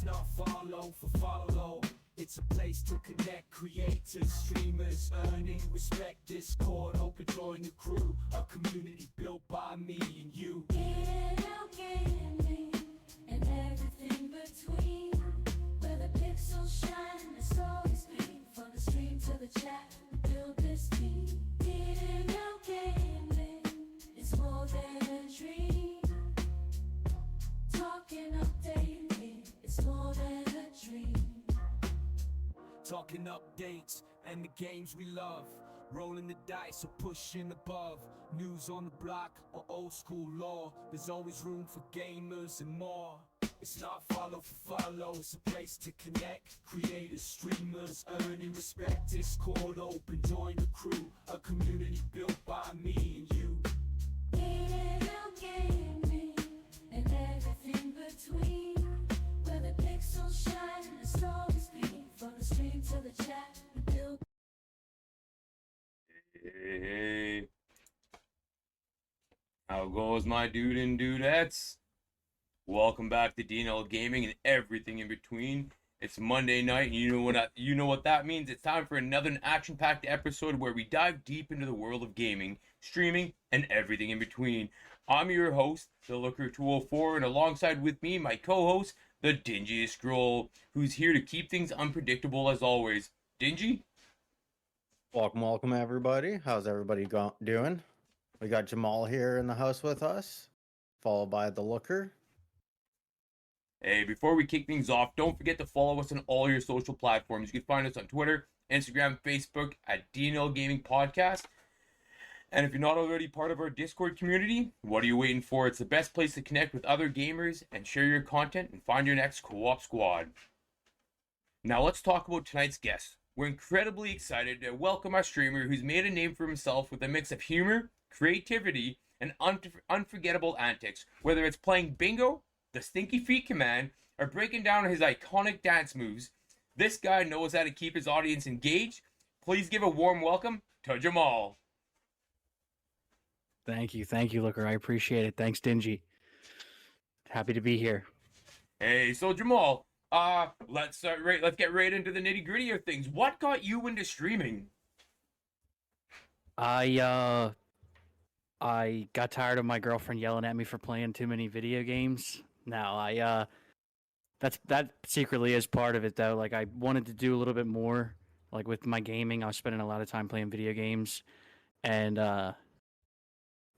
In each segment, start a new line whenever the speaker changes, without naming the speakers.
not follow for follow. It's a place to connect creators, streamers, earning respect. Discord, open, join the crew. A community built by me and you.
D&L Gaming and everything between. Where the pixels shine and the stories gleam. From the stream to the chat, we build this team. D&L Gaming, it's more than a dream. Talking updating, it's more than a dream.
Talking updates and the games we love. Rolling the dice or pushing above. News on the block or old school lore. There's always room for gamers and more. It's not follow for follow, it's a place to connect. Creators, streamers, earning respect. Discord open, join the crew. A community built by me and you.
D&L Gaming and everything between. Where the pixels shine and the stories gleam. From the stream to the chat, we build.
Hey, how goes my dude and dudettes? Welcome back to D&L Gaming and everything in between. It's Monday night, and you know what that means. It's time for another action-packed episode where we dive deep into the world of gaming, streaming, and everything in between. I'm your host, the Looker 204, and alongside with me, my co-host, the Dingiest Scroll, who's here to keep things unpredictable as always. Dingy?
Welcome, everybody. How's everybody doing? We got Jamal here in the house with us, followed by the Looker.
Hey, before we kick things off, don't forget to follow us on all your social platforms. You can find us on Twitter, Instagram, Facebook at D&L Gaming Podcast. And if you're not already part of our Discord community, what are you waiting for? It's the best place to connect with other gamers and share your content and find your next co-op squad. Now let's talk about tonight's guest. We're incredibly excited to welcome our streamer who's made a name for himself with a mix of humor, creativity, and unforgettable antics. Whether it's playing bingo, the Stinky Feet command, or breaking down his iconic dance moves, this guy knows how to keep his audience engaged. Please give a warm welcome to Jamal.
Thank you, Looker. I appreciate it. Thanks, Dingy. Happy to be here.
Hey, so Jamal, let's get right into the nitty gritty of things. What got you into streaming?
I got tired of my girlfriend yelling at me for playing too many video games. Now, that secretly is part of it though. Like I wanted to do a little bit more. Like with my gaming, I was spending a lot of time playing video games, and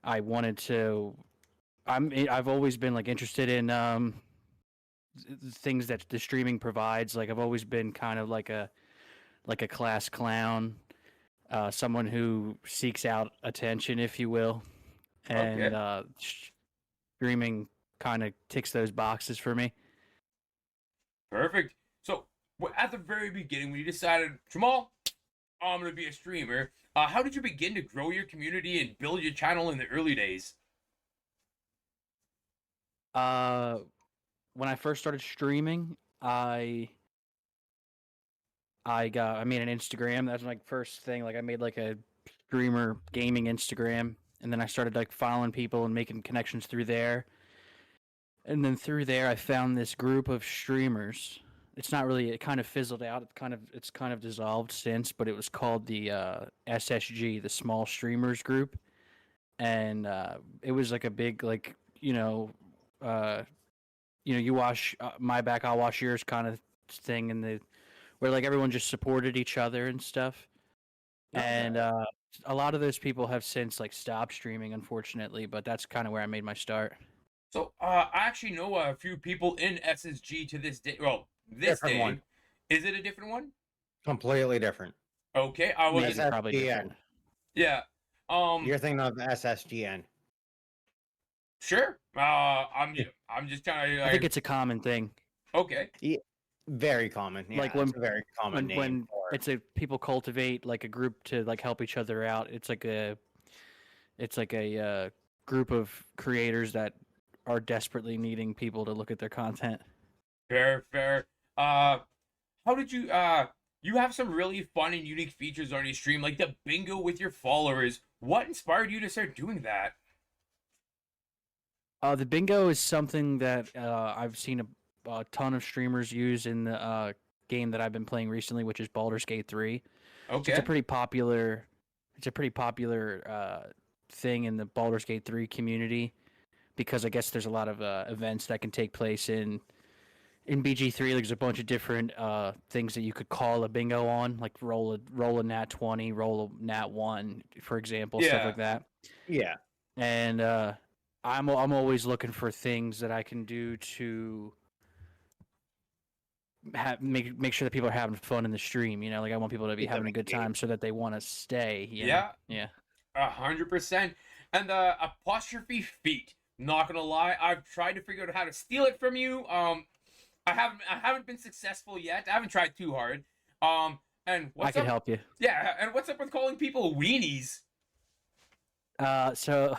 I wanted to. I've always been like interested in things that the streaming provides. Like I've always been kind of like a class clown, someone who seeks out attention, if you will, and
Okay.
streaming kind of ticks those boxes for me.
Perfect. So, at the very beginning, when you decided, Jamal, I'm going to be a streamer, how did you begin to grow your community and build your channel in the early days?
When I first started streaming, I made an Instagram. That was my first thing. Like I made like a streamer gaming Instagram, and then I started like following people and making connections through there. And then through there, I found this group of streamers. It kind of fizzled out. It's kind of dissolved since, but it was called the SSG, the Small Streamers Group, and it was like a big you wash my back, I'll wash yours kind of thing, where like everyone just supported each other and stuff.
Okay.
And a lot of those people have since like stopped streaming, unfortunately, but that's kind of where I made my start.
So, I actually know a few people in SSG to this day. Well, this
Different
day.
one.
Is it a different one?
Completely different.
Okay, I was.
It's probably different.
Yeah.
You're thinking of SSGN.
Sure. I'm just trying to.
I think it's a common thing.
Okay.
Very common. Yeah,
Like when-
it's a very common name.
When
for it.
it's a people cultivate like a group to like help each other out. It's like a group of creators that are desperately needing people to look at their content.
Fair. How did you you have some really fun and unique features on your stream, like the bingo with your followers. What inspired you to start doing that?
The bingo is something that I've seen a ton of streamers use in the game that I've been playing recently, which is Baldur's Gate 3. So
Okay.
it's a pretty popular thing in the Baldur's Gate 3 community because I guess there's a lot of events that can take place in BG3. There's a bunch of different things that you could call a bingo on, like roll a nat 20, roll a nat 1, for example, stuff
Yeah.
like that.
Yeah.
And I'm always looking for things that I can do to make sure that people are having fun in the stream. You know, like I want people to be
Keep them
having a good time so that they want to stay. You know?
Yeah.
Yeah.
100%. And the apostrophe feet. Not gonna lie, I've tried to figure out how to steal it from you. I haven't been successful yet. I haven't tried too hard. And what's
I can
up?
help you.
Yeah, and what's up with calling people weenies?
So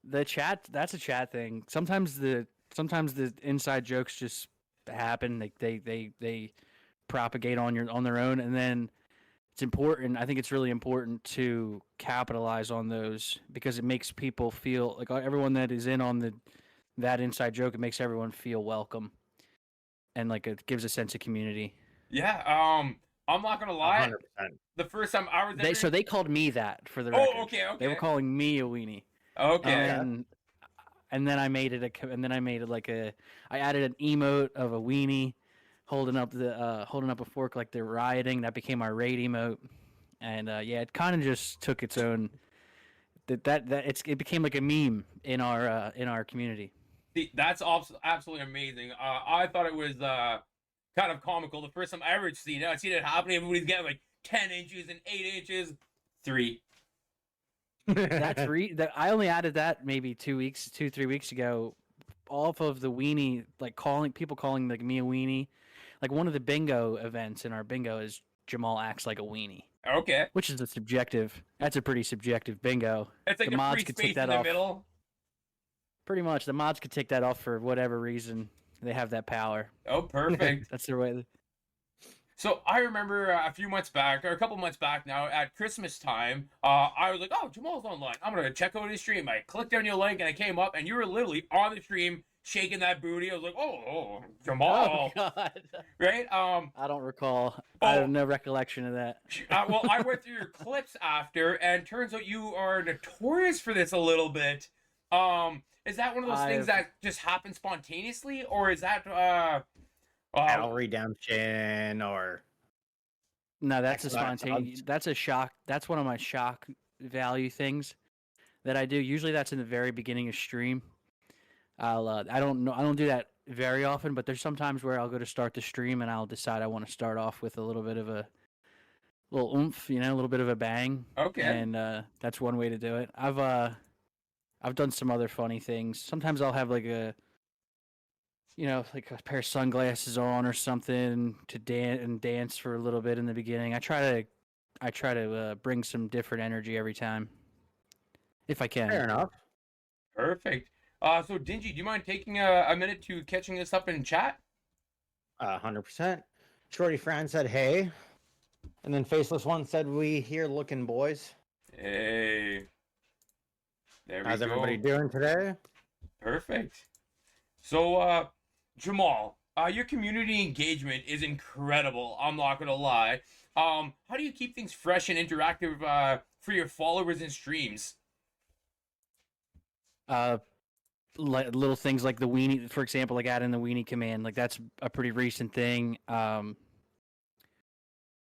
the chat, that's a chat thing. Sometimes the inside jokes just happen. They propagate on their own, and then it's important. I think it's really important to capitalize on those because it makes people feel like everyone that is in on that inside joke. It makes everyone feel welcome, and like it gives a sense of community.
Yeah, I'm not gonna lie.
100%.
The first time I was
So they called me that for the
Oh,
record.
okay.
They were calling me a weenie.
Okay.
And then I made it I added an emote of a weenie holding up a fork like they're rioting. That became our raid emote, and it kind of just took its own. It became like a meme in our community.
See, that's absolutely amazing. I thought it was kind of comical. The first time I ever seen it, I seen it happening. Everybody's getting like 10 inches and 8 inches. 3.
That I only added that maybe 2-3 weeks ago, off of the weenie, like people calling like me a weenie. Like one of the bingo events in our bingo is Jamal acts like a weenie,
Okay.
which is that's a pretty subjective bingo.
It's like
The
a
mods
free
could
space
take that
in the
off.
middle.
Pretty much, the mods could take that off for whatever reason. They have that power.
Oh, perfect.
That's their way.
So I remember a few months back, or a couple months back now, at Christmas time, I was like, oh, Jamal's online. I'm going to check out his stream. I clicked on your link and I came up and you were literally on the stream shaking that booty. I was like, oh, Jamal.
Oh, God.
Right?
I don't recall. I have no recollection of that.
Well, I went through your clips after, and turns out you are notorious for this a little bit. Is that one of those things that just happen spontaneously, or is that
Battle redemption or
No, that's a
Excellent.
spontaneous. That's a shock. That's one of my shock value things that I do. Usually, that's in the very beginning of stream. I don't know. I don't do that very often, but there's sometimes where I'll go to start the stream and I'll decide I want to start off with a little bit of a little oomph, a little bit of a bang.
Okay.
And that's one way to do it. I've done some other funny things. Sometimes I'll have like a pair of sunglasses on or something to dance for a little bit in the beginning. I try to bring some different energy every time, if I can.
fair enough.
Perfect. So Dingy, do you mind taking a minute to catching us up in chat?
100%. Shorty Fran said, hey. And then Faceless One said, we here looking, boys.
Hey. There we
How's
go.
everybody doing today?
Perfect. So, Jamal, your community engagement is incredible. I'm not gonna lie. How do you keep things fresh and interactive for your followers and streams?
Little things like the weenie, for example, like adding the weenie command. Like that's a pretty recent thing. So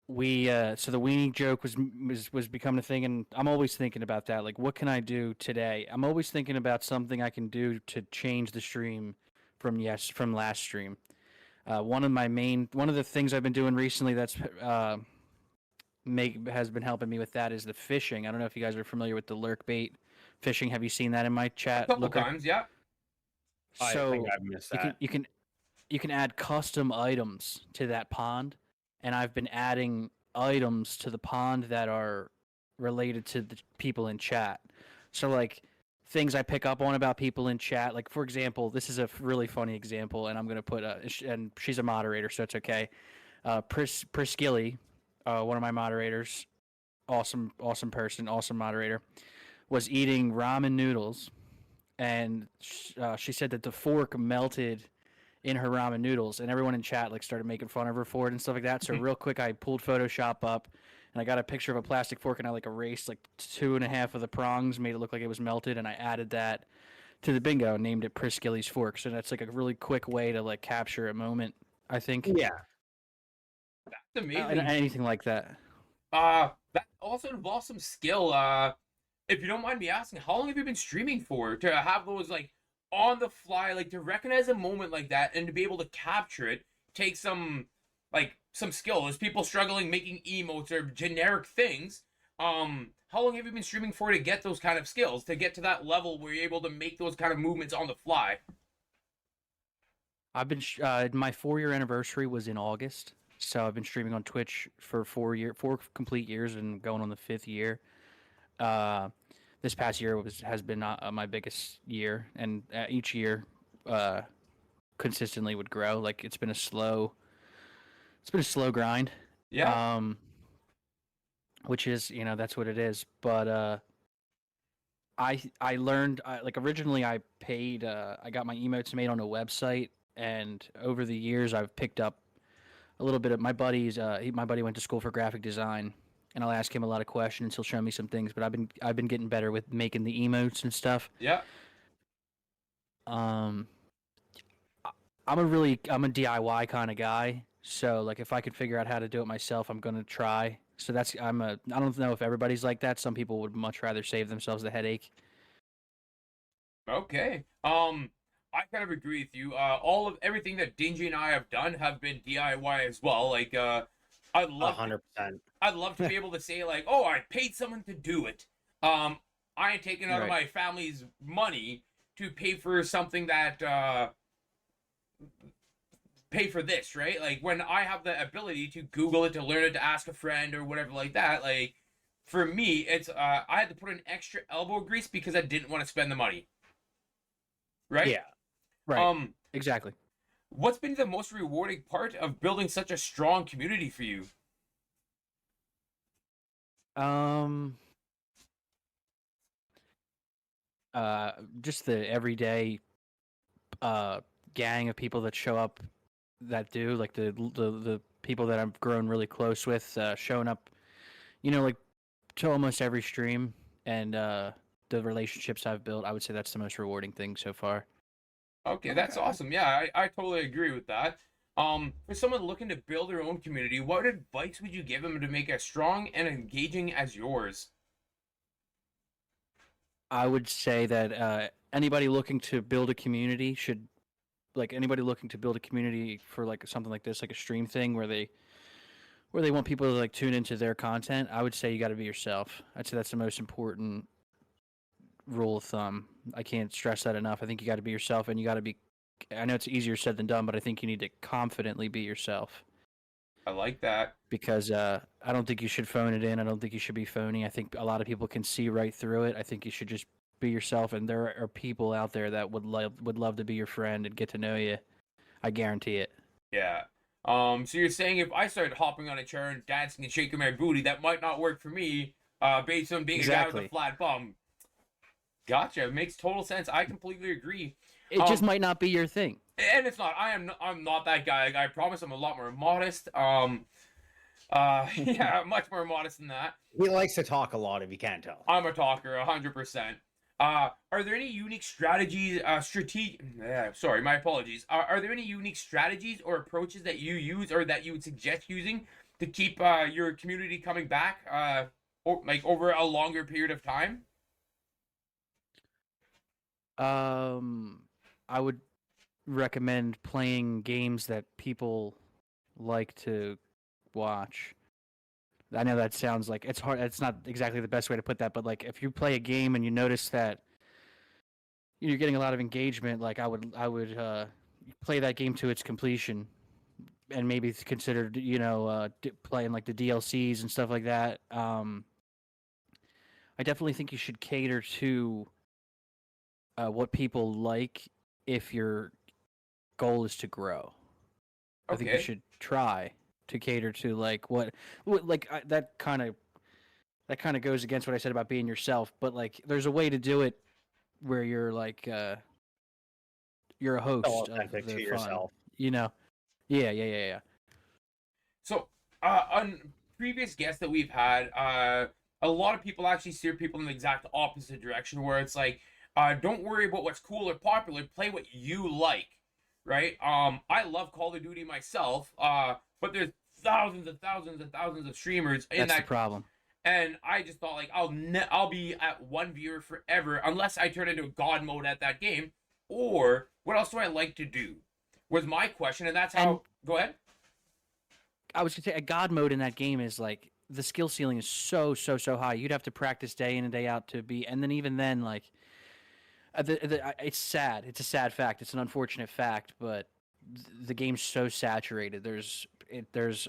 the weenie joke was becoming a thing, and I'm always thinking about that. Like, what can I do today? I'm always thinking about something I can do to change the stream from last stream. One of the things I've been doing recently that's has been helping me with that is the fishing. I don't know if you guys are familiar with the lurk bait fishing. Have you seen that in my chat?
A couple times, yeah.
So
I think I've missed that.
you can add custom items to that pond, and I've been adding items to the pond that are related to the people in chat. So like things I pick up on about people in chat. Like for example, this is a really funny example, and I'm gonna put and she's a moderator, so it's okay. Priscilly, one of my moderators, awesome person, awesome moderator, was eating ramen noodles, and she said that the fork melted in her ramen noodles, and everyone in chat like started making fun of her for it and stuff like that. So real quick, I pulled Photoshop up, and I got a picture of a plastic fork, and I like erased like 2.5 of the prongs, made it look like it was melted, and I added that to the bingo and named it Priskilly's Fork. So that's like a really quick way to like capture a moment, I think.
Yeah.
That's amazing.
Anything like that.
That also involves some skill. If you don't mind me asking, how long have you been streaming for to have those like on the fly, like to recognize a moment like that and to be able to capture it takes some skill. There's people struggling making emotes or generic things. How long have you been streaming for to get those kind of skills, to get to that level where you're able to make those kind of movements on the fly?
I've been my 4-year anniversary was in August, so I've been streaming on Twitch for 4 complete years, and going on the 5th year. This past year has been my biggest year, and each year consistently would grow. Like it's been a slow grind.
Yeah.
Which is, that's what it is. But I learned like originally I paid I got my emotes made on a website, and over the years I've picked up a little bit of my buddy's my buddy went to school for graphic design, and I'll ask him a lot of questions. He'll show me some things, but I've been getting better with making the emotes and stuff.
Yeah.
I'm a DIY kind of guy. So like if I can figure out how to do it myself, I'm going to try. So I don't know if everybody's like that. Some people would much rather save themselves the headache.
Okay. I kind of agree with you. Everything that Dingy and I have done have been DIY as well. Like, I'd love
100%.
I'd love to be able to say like, oh, I paid someone to do it. I ain't taking out of my family's money to pay for something that pay for this, right? Like when I have the ability to Google it, to learn it, to ask a friend or whatever like that, like for me, it's I had to put in extra elbow grease because I didn't want to spend the money. Right?
Yeah. Right. Exactly.
What's been the most rewarding part of building such a strong community for you?
Just the everyday gang of people that show up, that do like the people that I've grown really close with, showing up, like to almost every stream, and the relationships I've built. I would say that's the most rewarding thing so far.
Okay, that's awesome. Yeah, I totally agree with that. For someone looking to build their own community, what advice would you give them to make as strong and engaging as yours?
I would say that anybody looking to build a community should, like anybody looking to build a community for like something like this, like a stream thing where they want people to like tune into their content. I would say you got to be yourself. I'd say that's the most important rule of thumb. I can't stress that enough. I think you got to be yourself, and you got to be. I know it's easier said than done, but I think you need to confidently be yourself.
I like that.
Because I don't think you should phone it in. I don't think you should be phony. I think a lot of people can see right through it. I think you should just be yourself, and there are people out there that would love to be your friend and get to know you. I guarantee it.
Yeah. So you're saying if I started hopping on a chair and dancing and shaking my booty, that might not work for me, based on being a guy with a flat bum. Gotcha. It makes total sense. I completely agree.
It just might not be your thing.
And it's not. I'm not that guy. Like, I promise I'm a lot more modest. Yeah, much more modest than that.
He likes to talk a lot, if you can't tell.
I'm a talker, 100%. Are there any unique strategies, sorry, my apologies. Are there any unique strategies or approaches that you use or that you would suggest using to keep your community coming back, or like over a longer period of time?
I would recommend playing games that people like to watch. I know that sounds like it's hard. It's not exactly the best way to put that, but like if you play a game and you notice that you're getting a lot of engagement, like I would play that game to its completion, and maybe consider playing like the DLCs and stuff like that. I definitely think you should cater to what people like if your goal is to grow. I think you should try to cater to like that kind of goes against what I said about being yourself, but like there's a way to do it where you're like you're a host of
authentic
the
to
fun.
yourself.
You know? Yeah.
So, on previous guests that we've had, a lot of people actually steer people in the exact opposite direction, where it's like, don't worry about what's cool or popular, play what you like, right? I love Call of Duty myself, but there's thousands and thousands and thousands of streamers in
That's
that.
the problem.
And I just thought, like, I'll be at one viewer forever unless I turn into God mode at that game. Or what else do I like to do? Was my question, and that's how. Go ahead.
I was gonna say a god mode in that game is like the skill ceiling is so high. You'd have to practice day in and day out to be, and then even then, like, it's sad. It's a sad fact. It's an unfortunate fact, but the game's so saturated. There's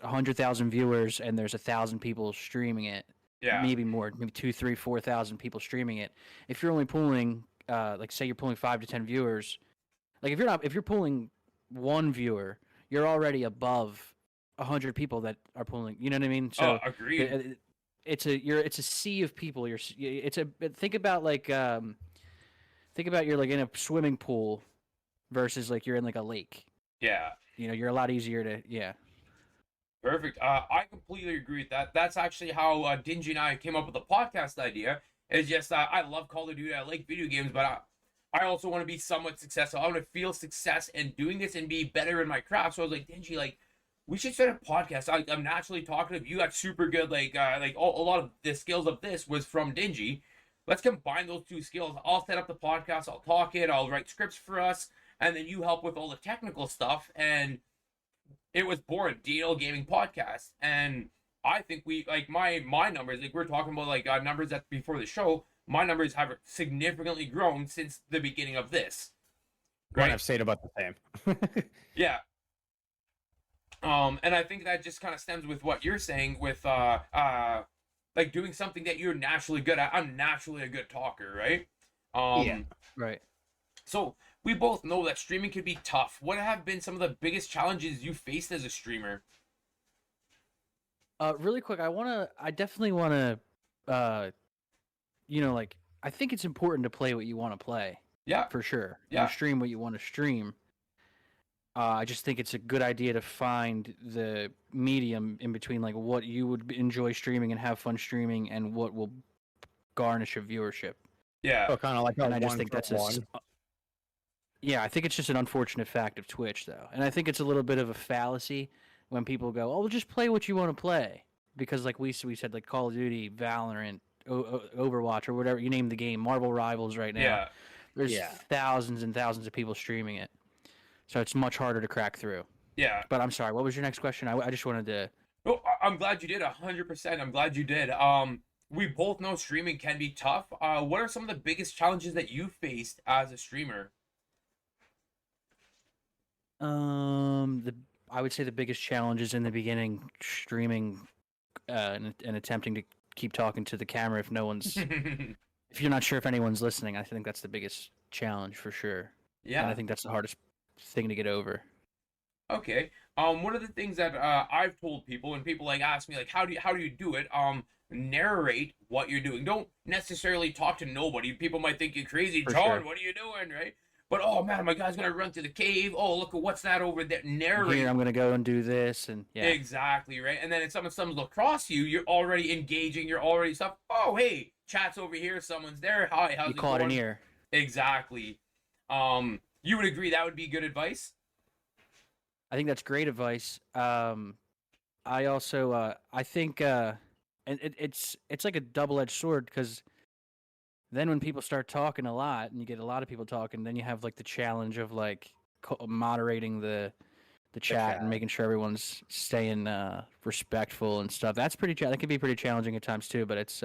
100,000 viewers and there's 1,000 people streaming it.
Yeah.
Maybe more, maybe 2, 3, 4,000 people streaming it. If you're only pulling, like, say you're pulling 5 to 10 viewers, like if you're pulling one viewer, you're already above 100 people that are pulling. You know what I mean? So
agreed.
it's a sea of people. Think about you're like in a swimming pool versus like you're in like a lake.
Yeah.
You know, you're a lot easier to
Perfect. I completely agree with that. That's actually how Dingy and I came up with the podcast idea. It's just I love Call of Duty. I like video games, but I also want to be somewhat successful. I want to feel success in doing this and be better in my craft. So I was like, Dingy, like, we should start a podcast. I'm naturally talkative. You got super good, like a lot of the skills of this was from Dingy. Let's combine those two skills. I'll set up the podcast. I'll talk it. I'll write scripts for us, and then you help with all the technical stuff. And it was born, D&L Gaming Podcast. And I think we, like, my numbers, like we're talking about, like, numbers that before the show, my numbers have significantly grown since the beginning of this.
Right? I've said about the same.
Yeah. And I think that just kind of stems with what you're saying with, like, doing something that you're naturally good at. I'm naturally a good talker, right?
yeah. Right.
So we both know that streaming can be tough. What have been some of the biggest challenges you faced as a streamer?
Really quick, I definitely want to, like, I think it's important to play what you want to play.
Yeah.
For sure.
Yeah.
And stream what you want to stream. I just think it's a good idea to find the medium in between, like, what you would enjoy streaming and have fun streaming and what will garnish a viewership.
Yeah.
So kind of like
and I just think that's yeah, I think it's just an unfortunate fact of Twitch, though. And I think it's a little bit of a fallacy when people go, oh, well, just play what you want to play. Because, like we said, like Call of Duty, Valorant, Overwatch, or whatever, you name the game, Marvel Rivals right now.
Yeah.
There's thousands and thousands of people streaming it. So it's much harder to crack through.
Yeah.
But I'm sorry, what was your next question? I just wanted to...
No, I'm glad you did, 100%. I'm glad you did. We both know streaming can be tough. What are some of the biggest challenges that you faced as a streamer?
I would say the biggest challenges in the beginning, streaming and attempting to keep talking to the camera if no one's... if you're not sure if anyone's listening, I think that's the biggest challenge for sure.
Yeah.
And I think that's the hardest thing to get over.
Okay. One of the things that I've told people, and people like ask me, like, how do you do it? Narrate what you're doing. Don't necessarily talk to nobody. People might think you're crazy,
For
John.
sure.
What are you doing, right? But oh man, my guy's gonna run to the cave. Oh, look at what's that over there. Narrate.
Here, I'm gonna go and do this, and yeah.
Exactly, right. And then if someone stumbles across you, you're already engaging. You're already stuff. Oh, hey, chat's over here. Someone's there. Hi, how's
You
it
caught
going?
an ear.
Exactly. You would agree that would be good advice?
I think that's great advice. I also I think and it's like a double-edged sword because then when people start talking a lot and you get a lot of people talking, then you have like the challenge of like moderating the chat and making sure everyone's staying respectful and stuff. That's that can be pretty challenging at times too. But it's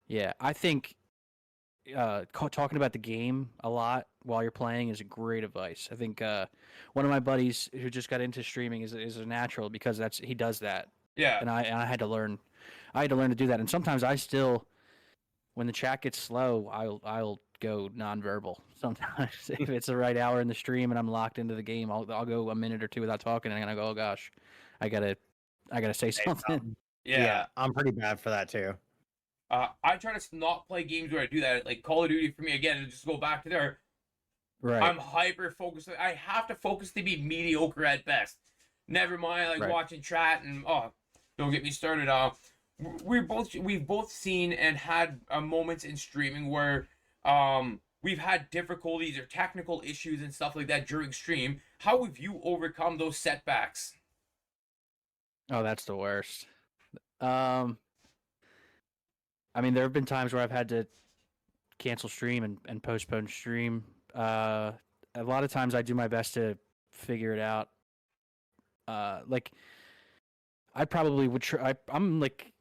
yeah, I think talking about the game a lot while you're playing is great advice. I think one of my buddies who just got into streaming is a natural because he does that.
Yeah.
And I had to learn to do that. And sometimes I still, when the chat gets slow, I'll go nonverbal. Sometimes if it's the right hour in the stream and I'm locked into the game, I'll go a minute or two without talking and I go, oh gosh, I gotta say something.
Yeah.
I'm pretty bad for that too.
I try to not play games where I do that. Like Call of Duty for me, again, and just go back to there.
Right.
I'm hyper focused. I have to focus to be mediocre at best. Never mind like
Right.
watching chat and don't get me started. We've both seen and had moments in streaming where we've had difficulties or technical issues and stuff like that during stream. How have you overcome those setbacks?
Oh, that's the worst. Um, I mean, there have been times where I've had to cancel stream and postpone stream. A lot of times I do my best to figure it out. Like I probably would try. I'm like,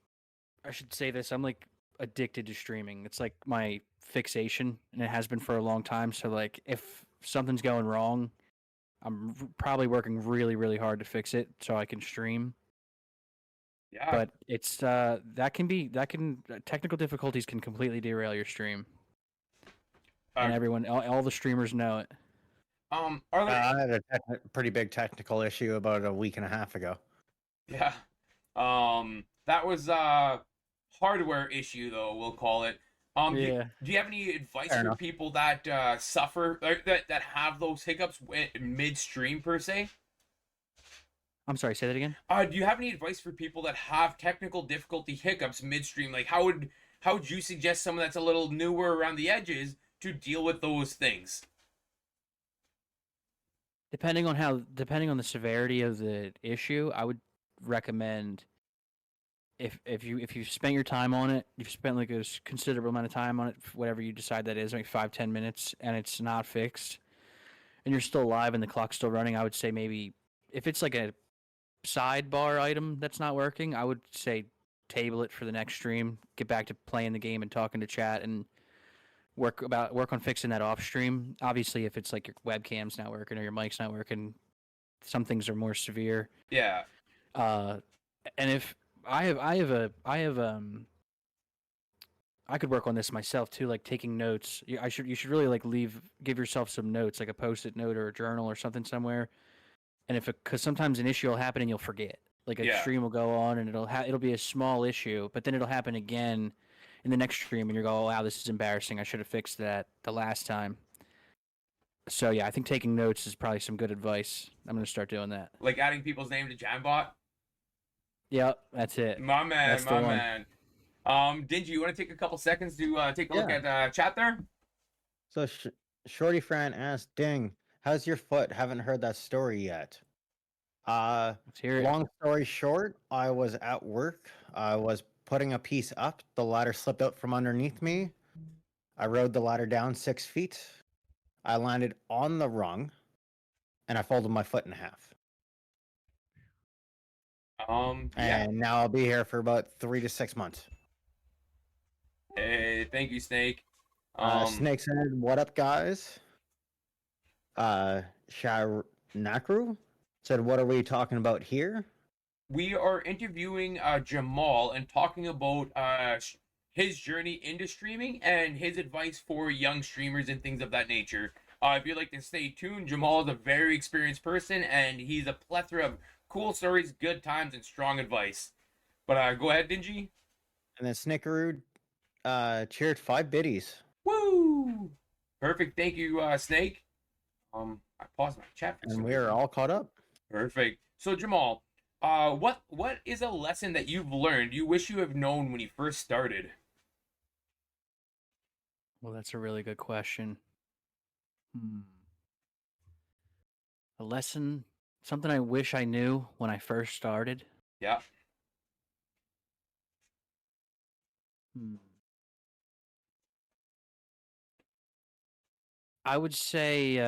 I should say this. I'm like addicted to streaming. It's like my fixation, and it has been for a long time. So like, if something's going wrong, probably working really, really hard to fix it so I can stream.
Yeah,
But it's technical difficulties can completely derail your stream, and everyone, all the streamers know it.
are there
I had a pretty big technical issue about a week and a half ago.
Yeah. That was a hardware issue though, we'll call it.
Yeah.
Do you have any advice
Fair
for
enough.
people that suffer or that have those hiccups midstream per se?
I'm sorry. Say that again.
Do you have any advice for people that have technical difficulty hiccups midstream? Like how would you suggest someone that's a little newer around the edges to deal with those things?
Depending on the severity of the issue, I would recommend if you spent your time on it, you've spent like a considerable amount of time on it, whatever you decide that is, like 5-10 minutes, and it's not fixed, and you're still alive and the clock's still running. I would say maybe if it's like a sidebar item that's not working, I would say table it for the next stream, get back to playing the game and talking to chat, and work on fixing that off stream. Obviously, if it's like your webcam's not working or your mic's not working, some things are more severe.
Yeah.
And if I could work on this myself too, like taking notes. You should really like give yourself some notes, like a post-it note or a journal or something somewhere. And because sometimes an issue will happen and you'll forget. Like a
Yeah.
stream will go on and it'll be a small issue, but then it'll happen again in the next stream, and you go, "Oh wow, this is embarrassing. I should have fixed that the last time." So yeah, I think taking notes is probably some good advice. I'm gonna start doing that.
Like adding people's name to Jambot?
Yep, that's it.
My man,
That's the
my
one.
man. Dingy, you want to take a couple seconds to take a look
Yeah.
at chat there?
So Shorty Fran asked, "Ding, how's your foot? Haven't heard that story yet."
Let's hear it.
Long story short, I was at work. I was putting a piece up. The ladder slipped out from underneath me. I rode the ladder down 6 feet. I landed on the rung, and I folded my foot in half.
Yeah.
And now I'll be here for about 3 to 6 months.
Hey, thank you, Snake.
Snake said, "What up, guys?" Nakru said, "What are we talking about here?"
We are interviewing Jamal and talking about his journey into streaming and his advice for young streamers and things of that nature. If you'd like to stay tuned, Jamal is a very experienced person and he's a plethora of cool stories, good times, and strong advice. But go ahead, Dingy.
And then Snickeroo cheered 5 biddies.
Woo! Perfect. Thank you, Snake. I paused my chat for
And
some
we are
reason.
all caught up.
Perfect. So Jamal, what is a lesson that you've learned you wish you have known when you first started?
Well, that's a really good question. A lesson, something I wish I knew when I first started.
Yeah.
I would say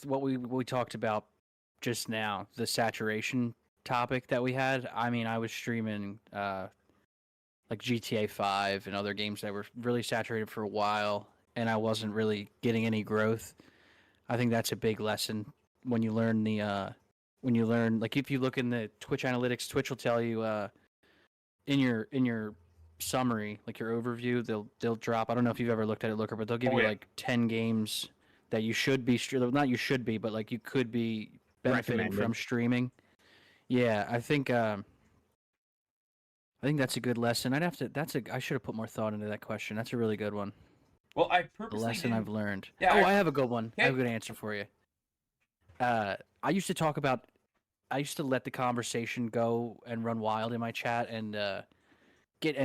what we talked about just now, the saturation topic that we had. I mean, I was streaming like GTA 5 and other games that were really saturated for a while, and I wasn't really getting any growth. I think that's a big lesson when you learn like if you look in the Twitch analytics, Twitch will tell you in your summary, like your overview, they'll drop. I don't know if you've ever looked at it, Looker, but they'll give you
yeah.
like 10 games that you should be not you should be, but like you could be benefiting
Recommended.
from streaming. Yeah, I think I think that's a good lesson. I should have put more thought into that question. That's a really good one.
Well, I
The
purposely
lesson
didn't.
I've learned.
Yeah,
I have a good one. I have a
Okay.
good answer for you. I used to talk about. I used to let the conversation go and run wild in my chat, and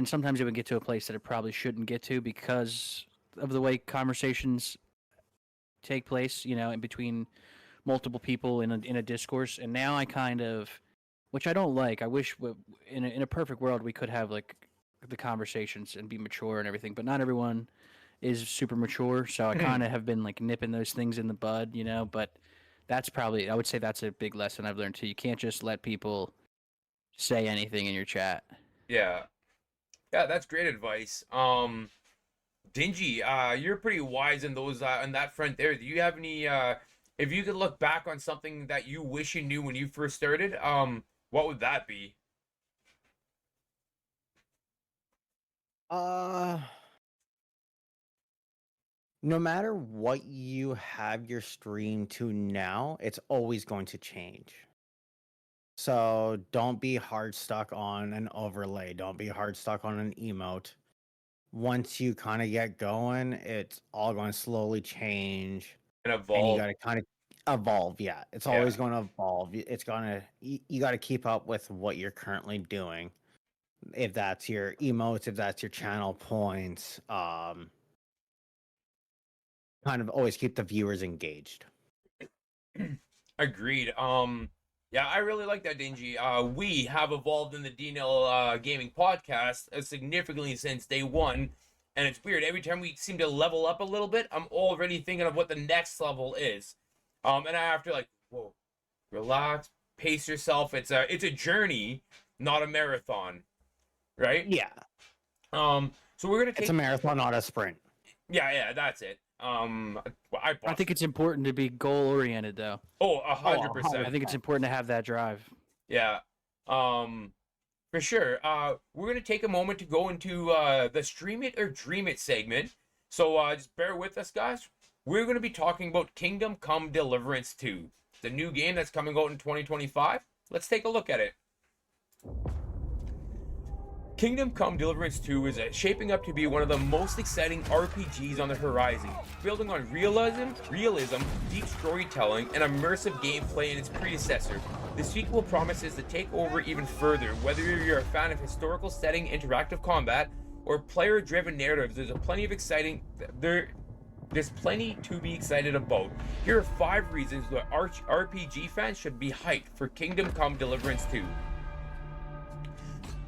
sometimes it would get to a place that it probably shouldn't get to because of the way conversations take place. In between multiple people in a discourse, and now I kind of, which I don't like. I wish in a perfect world we could have like the conversations and be mature and everything, but not everyone is super mature. So I kind of have been like nipping those things in the bud, But I would say that's a big lesson I've learned too. You can't just let people say anything in your chat.
Yeah. Yeah, that's great advice. Dingy, you're pretty wise in those on that front there. Do you have any if you could look back on something that you wish you knew when you first started, what would that be?
Uh, no matter what you have your stream to now, it's always going to change. So don't be hard stuck on an overlay. Don't be hard stuck on an emote. Once you kind of get going, it's all going to slowly change,
And
and you
evolve.
got to kind of evolve. Yeah, it's
Yeah.
always going to evolve. It's gonna you got to keep up with what you're currently doing. If that's your emotes, if that's your channel points, kind of always keep the viewers engaged.
Agreed. Yeah, I really like that, Dingy. We have evolved in the D&L Gaming podcast significantly since day one, and it's weird. Every time we seem to level up a little bit, I'm already thinking of what the next level is. And I have to like, whoa, relax, pace yourself. It's a journey, not a marathon, right?
Yeah,
So we're gonna
it's
take.
a marathon, not a sprint.
Yeah, that's it.
I think it's important to be goal oriented, though.
Oh,
Oh,
100%.
I think it's important to have that drive.
Yeah. For sure. We're gonna take a moment to go into the Stream It or Dream It segment. So just bear with us, guys. We're gonna be talking about Kingdom Come Deliverance 2, the new game that's coming out in 2025. Let's take a look at it. Kingdom Come Deliverance 2 is shaping up to be one of the most exciting RPGs on the horizon, building on realism, deep storytelling, and immersive gameplay in its predecessor. The sequel promises to take over even further. Whether you're a fan of historical setting, interactive combat, or player-driven narratives, there's plenty to be excited about. Here are 5 reasons why RPG fans should be hyped for Kingdom Come Deliverance 2.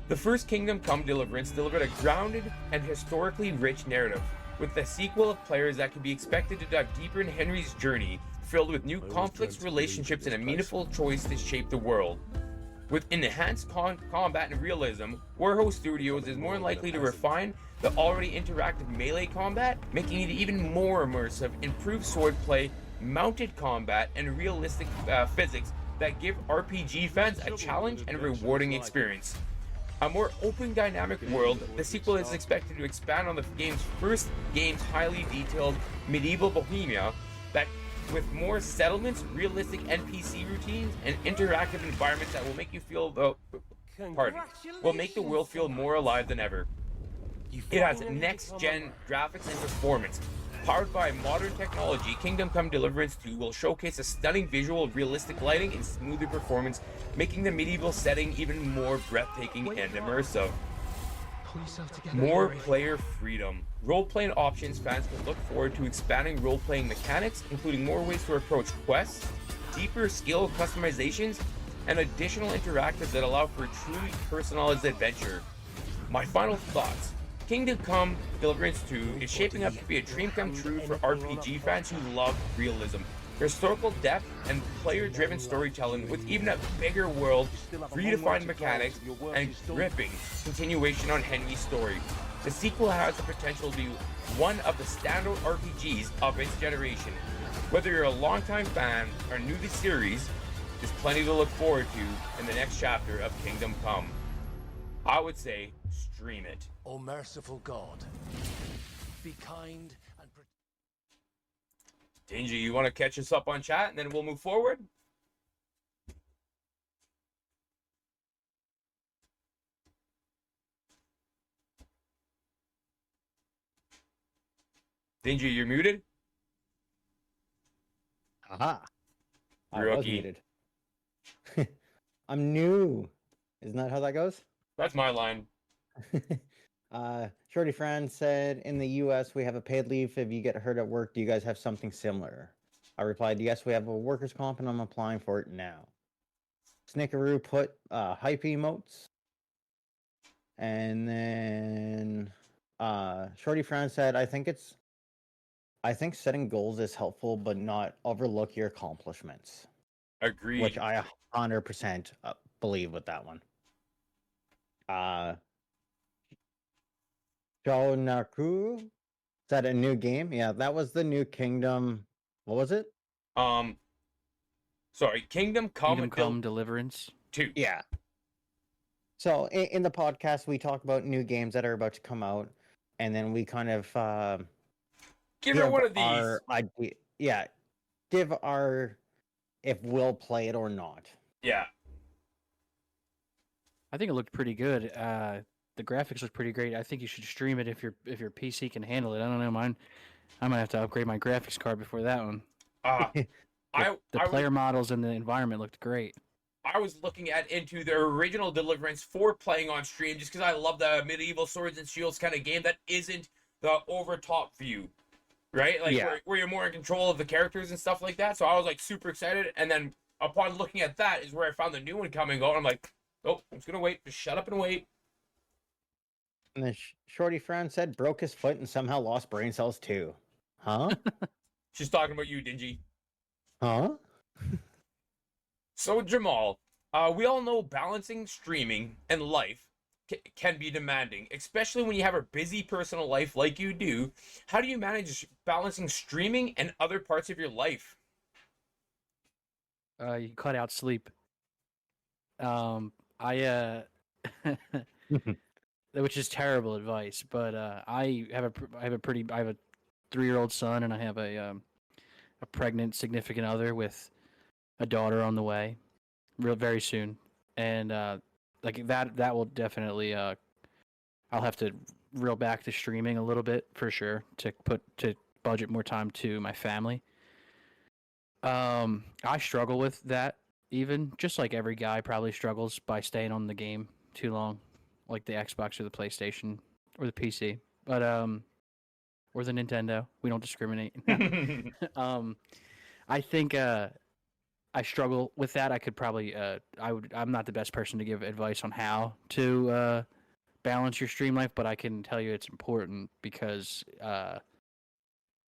The first Kingdom Come Deliverance delivered a grounded and historically rich narrative, with the sequel of players that can be expected to dive deeper in Henry's journey, filled with new conflicts, relationships, and a meaningful choice to shape the world. With enhanced combat and realism, Warhol Studios is more likely to refine the already interactive melee combat, making it even more immersive, improved swordplay, mounted combat, and realistic physics that give RPG fans a challenge and rewarding experience. A more open, dynamic world, the sequel is expected to expand on the game's highly detailed medieval Bohemia, that with more settlements, realistic NPC routines, and interactive environments that will make you feel will make the world feel more alive than ever. It has next-gen graphics and performance. Powered by modern technology, Kingdom Come Deliverance 2 will showcase a stunning visual, realistic lighting, and smoother performance, making the medieval setting even more breathtaking and immersive. More player freedom. Role-playing options fans can look forward to expanding role-playing mechanics, including more ways to approach quests, deeper skill customizations, and additional interactives that allow for a truly personalized adventure. My final thoughts. Kingdom Come Deliverance 2 is shaping up to be a dream come true for RPG fans who love realism, historical depth, and player-driven storytelling with even a bigger world, redefined mechanics, and gripping continuation on Henry's story. The sequel has the potential to be one of the standout RPGs of its generation. Whether you're a longtime fan or new to the series, there's plenty to look forward to in the next chapter of Kingdom Come. I would say, stream it.
O merciful God, be kind and
Dingy, you want to catch us up on chat and then we'll move forward? Danger, you're muted.
Aha. I was
Rookie.
muted. I'm new. Isn't that how that goes?
That's my line.
Shorty Fran said, in the US, we have a paid leave if you get hurt at work. Do you guys have something similar? I replied, yes, we have a workers' comp and I'm applying for it now. Snickeroo put hype emotes. And then Shorty Fran said, I think setting goals is helpful, but not overlook your accomplishments.
Agreed.
Which I 100% believe with that one. Shonaku said a new game. Yeah, that was the new Kingdom. What was it?
Sorry, Kingdom Come,
Deliverance.
2.
Yeah. So in the podcast, we talk about new games that are about to come out, and then we kind of
Give her one of these.
our idea. Yeah, give our if we'll play it or not.
Yeah.
I think it looked pretty good. The graphics look pretty great. I think you should stream it if your PC can handle it. I don't know, mine. I might have to upgrade my graphics card before that one. The player models and the environment looked great.
I was looking into the original Deliverance for playing on stream just because I love the medieval swords and shields kind of game that isn't the over top view, right? Like where you're more in control of the characters and stuff like that. So I was like super excited, and then upon looking at that is where I found the new one coming out. I'm like, oh, I'm just gonna wait. Just shut up and wait.
And then Shorty Fran said broke his foot and somehow lost brain cells too. Huh?
She's talking about you, Dingy.
Huh?
So Jamal, we all know balancing streaming and life can be demanding, especially when you have a busy personal life like you do. How do you manage balancing streaming and other parts of your life?
You cut out sleep. Which is terrible advice, but I have a 3-year-old son, and I have a pregnant significant other with a daughter on the way, very soon, and like that will definitely I'll have to reel back to streaming a little bit for sure to budget more time to my family. I struggle with that, even just like every guy probably struggles by staying on the game too long, like the Xbox or the PlayStation or the PC, but or the Nintendo. We don't discriminate. I think I struggle with that. I could probably I'm not the best person to give advice on how to balance your stream life, but I can tell you it's important because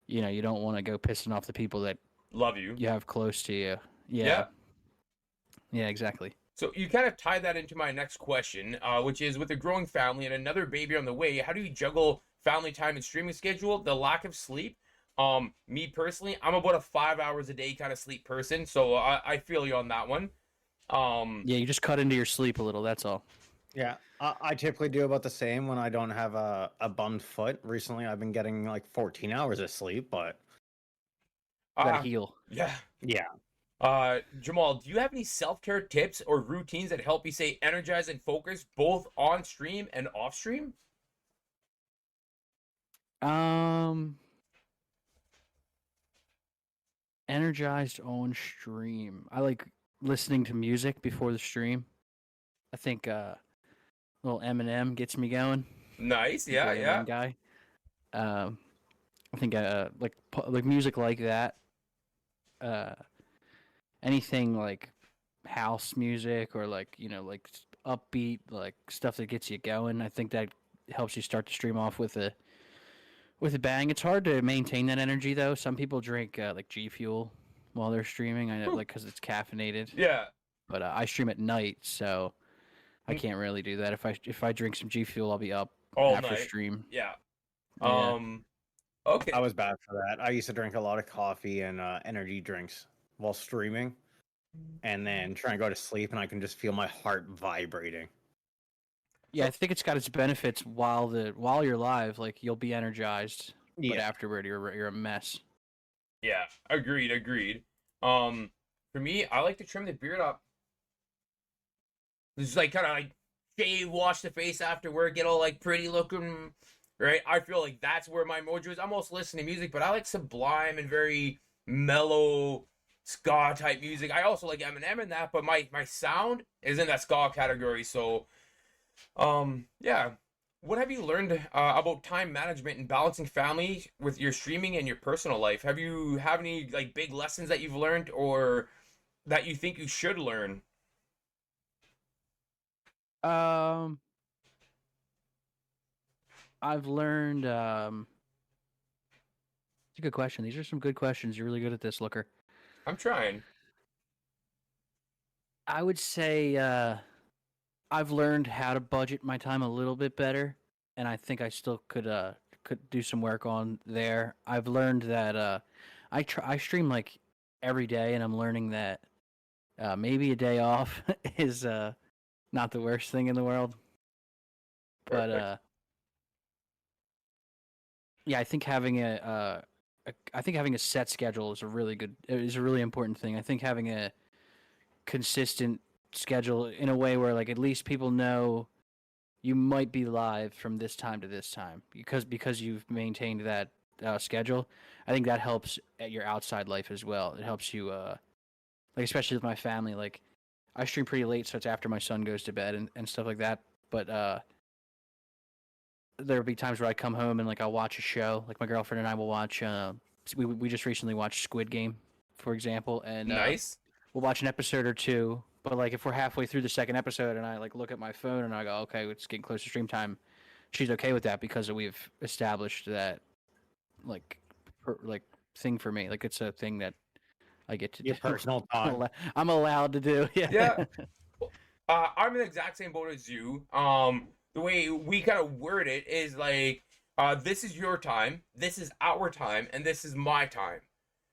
you don't want to go pissing off the people that
Love you.
you have close to you. Yeah, exactly.
So you kind of tied that into my next question, which is with a growing family and another baby on the way, how do you juggle family time and streaming schedule, the lack of sleep? Me personally, I'm about a 5 hours a day kind of sleep person, so I feel you on that one.
Yeah, you just cut into your sleep a little, that's all.
Yeah, I typically do about the same when I don't have a bummed foot. Recently, I've been getting like 14 hours of sleep, but
gotta heal.
Yeah.
Yeah.
Jamal, do you have any self-care tips or routines that help you stay energized and focused both on stream and off stream?
Energized on stream. I like listening to music before the stream. I think little Eminem gets me going.
Nice,
Big
yeah.
Eminem guy. I think like music like that. Anything like house music or like upbeat like stuff that gets you going. I think that helps you start to stream off with a bang. It's hard to maintain that energy though. Some people drink like G Fuel while they're streaming. I know, like because it's caffeinated.
Yeah.
But I stream at night, so I can't really do that. If I drink some G Fuel, I'll be up
All
after
night.
stream.
Yeah.
Yeah.
Okay.
I was bad for that. I used to drink a lot of coffee and energy drinks while streaming, and then try and go to sleep, and I can just feel my heart vibrating.
Yeah, I think it's got its benefits while you're live. Like you'll be energized, but
Yeah.
afterward you're a mess.
Yeah, agreed. For me, I like to trim the beard up. Just like kind of like shave, wash the face after work, get all like pretty looking, right? I feel like that's where my mojo is. I'm also listening to music, but I like sublime and very mellow ska type music. I also like Eminem and that, but my sound is in that ska category. So, yeah. What have you learned about time management and balancing family with your streaming and your personal life? Have you have any like big lessons that you've learned or that you think you should learn?
Um, I've learned. It's a good question. These are some good questions. You're really good at this, Looker.
I'm trying.
I would say I've learned how to budget my time a little bit better, and I think I still could do some work on there. I've learned that I stream like every day, and I'm learning that maybe a day off is not the worst thing in the world. But
Perfect.
yeah, I think having I think having a set schedule is a really important thing. I think having a consistent schedule in a way where like at least people know you might be live from this time to this time because you've maintained that schedule. I think that helps at your outside life as well. It helps you like especially with my family. Like I stream pretty late, so it's after my son goes to bed and stuff like that. But there'll be times where I come home and like I'll watch a show. Like my girlfriend and I will watch. We just recently watched Squid Game, for example, and
Nice.
we'll watch an episode or two. But like if we're halfway through the second episode and I like look at my phone and I go, okay, it's getting close to stream time, she's okay with that because we've established that like like thing for me. Like it's a thing that I get to
Your
do.
personal time.
I'm allowed to do. Yeah.
Yeah. I'm in the exact same boat as you. The way we kind of word it is like, this is your time, this is our time, and this is my time.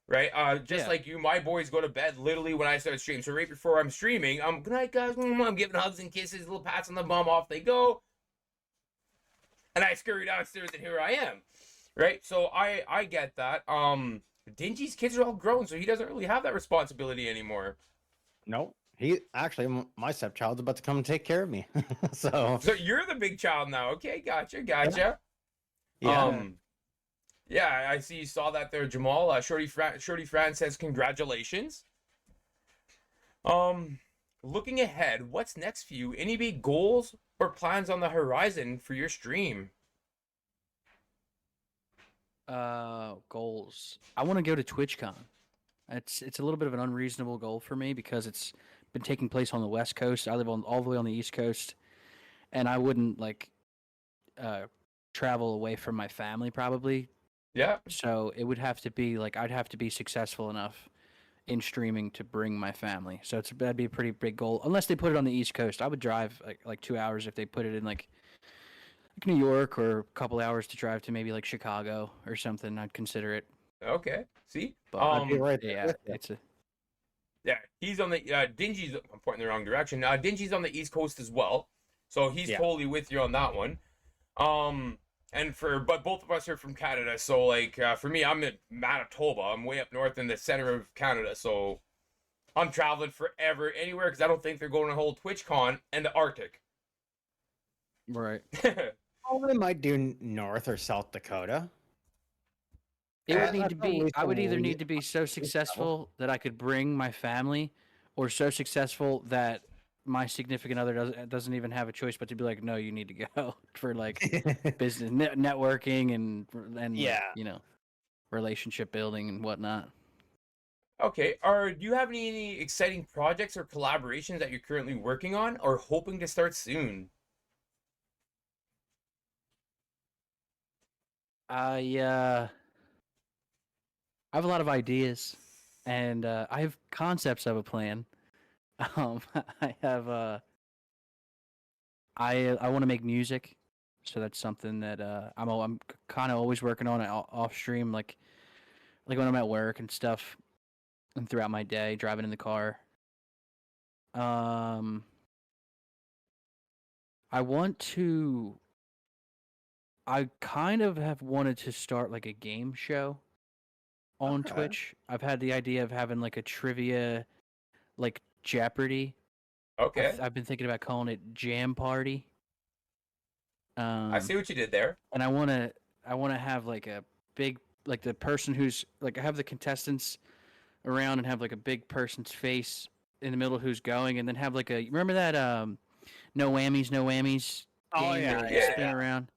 Right? Just
Yeah.
like you, my boys go to bed literally when I start streaming. So right before I'm streaming, I'm good night, guys. I'm giving hugs and kisses, little pats on the bum, off they go. And I scurry downstairs and here I am. Right? So I get that. Dingy's kids are all grown, so he doesn't really have that responsibility anymore.
Nope. He actually, my stepchild's about to come and take care of me. So
So you're the big child now. Okay, gotcha.
yeah,
Yeah, I see you saw that there, Jamal. Shorty Fran says congratulations. Looking ahead, what's next for you? Any big goals or plans on the horizon for your stream?
Goals. I want to go to TwitchCon. It's a little bit of an unreasonable goal for me because it's been taking place on the West Coast. I live on all the way on the East Coast, and I wouldn't like travel away from my family probably.
Yeah,
So it would have to be like I'd have to be successful enough in streaming to bring my family. So that'd be a pretty big goal. Unless they put it on the East Coast, I would drive like 2 hours if they put it in like New York or a couple hours to drive to maybe like Chicago or something. I'd consider it.
okay. See?
But
I'd be right there
yeah,
with you.
it's a
Yeah, he's on the Dingy's. I'm pointing the wrong direction. Dingy's on the East Coast as well, so he's
Yeah.
totally with you on that one. But both of us are from Canada, so like for me, I'm in Manitoba. I'm way up north in the center of Canada, so I'm traveling forever anywhere because I don't think they're going to hold TwitchCon in the Arctic.
right.
Oh, they might do North or South Dakota.
It would
Yeah,
need
that's
to be.
always
I would
the
either
lead-
need to be so successful that I could bring my family, or so successful that my significant other doesn't even have a choice but to be like, no, you need to go for like business networking and like,
Yeah.
you know, relationship building and whatnot.
Okay, do you have any exciting projects or collaborations that you're currently working on or hoping to start soon?
I have a lot of ideas, and I have concepts of a plan. I have I want to make music, so that's something that I'm kind of always working on it off stream, like when I'm at work and stuff, and throughout my day driving in the car. Um, I want to. I kind of have wanted to start like a game show on
Okay.
Twitch. I've had the idea of having like a trivia, like Jeopardy.
Okay.
I've been thinking about calling it Jam Party.
I see what you did there.
And I wanna have like a big, like the person who's like, I have the contestants around and have like a big person's face in the middle who's going, and then have like a, remember that no whammies
Oh,
game
yeah,
where
yeah,
it'll spin
yeah.
around,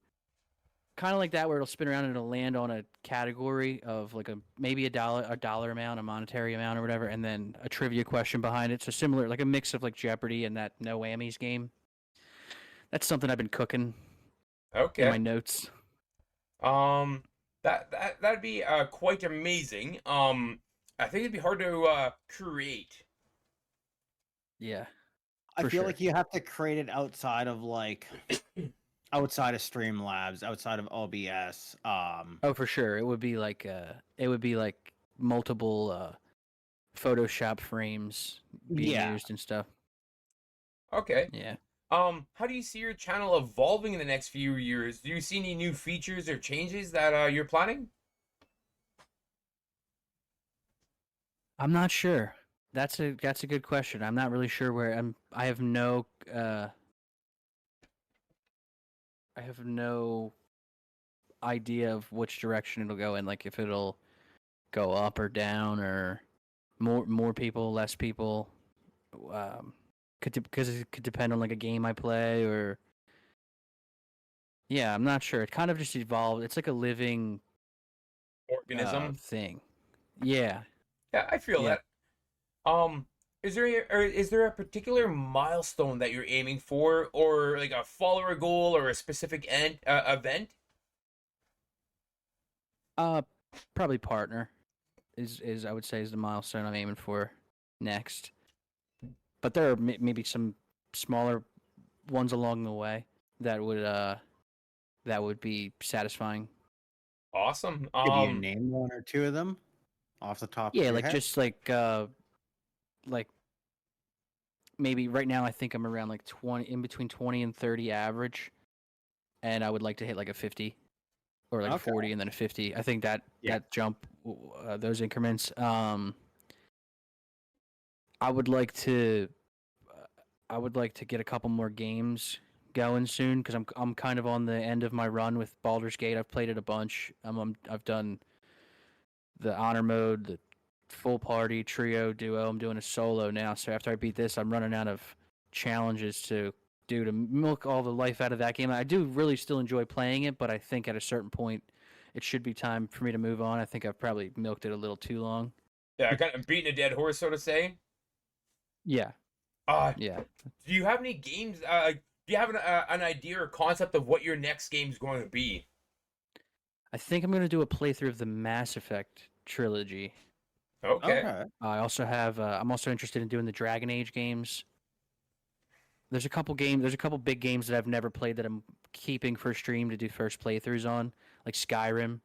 kind of like that, where it'll spin around and it'll land on a category of like a, maybe a dollar amount, a monetary amount or whatever, and then a trivia question behind it. So similar, like a mix of like Jeopardy and that no whammies game. That's something I've been cooking in my
Okay.
notes.
That'd be quite amazing. I think it'd be hard to create.
Yeah.
I
For
feel
sure.
like you have to create it outside of like outside of Streamlabs, outside of OBS.
Oh, for sure. It would be like multiple Photoshop frames being
Yeah.
used and stuff.
Okay.
Yeah.
How do you see your channel evolving in the next few years? Do you see any new features or changes that you're planning?
I'm not sure. That's a good question. I'm not really sure where I have no idea of which direction it'll go in, like if it'll go up or down, or more people, less people. Because it could depend on like a game I play, or yeah, I'm not sure. It kind of just evolved. It's like a living
Organism?
thing. Yeah.
Yeah, I feel
Yeah.
that. Um, is there a particular milestone that you're aiming for, or like a follower goal, or a specific event?
Probably partner is I would say is the milestone I'm aiming for next. But there are maybe some smaller ones along the way that would be satisfying.
Awesome.
Could you name one or two of them off the top of
Yeah,
your
like
head?
just like maybe right now I think I'm around like 20, in between 20 and 30 average, and I would like to hit like a 50 or like a
Okay.
40 and then a 50. I think that
Yeah.
that jump, those increments. I would like to get a couple more games going soon, because I'm kind of on the end of my run with Baldur's Gate. I've played it a bunch. I've done the honor mode, the full party, trio, duo. I'm doing a solo now. So after I beat this, I'm running out of challenges to do to milk all the life out of that game. I do really still enjoy playing it, but I think at a certain point, it should be time for me to move on. I think I've probably milked it a little too long.
Yeah, kind of beating a dead horse, so to say.
Yeah,
Uh,
yeah.
do you have any games? Do you have an idea or concept of what your next game's going to be?
I think I'm going to do a playthrough of the Mass Effect trilogy.
Okay.
Okay.
I also have. I'm also interested in doing the Dragon Age games. There's a couple big games that I've never played that I'm keeping for stream to do first playthroughs on, like Skyrim.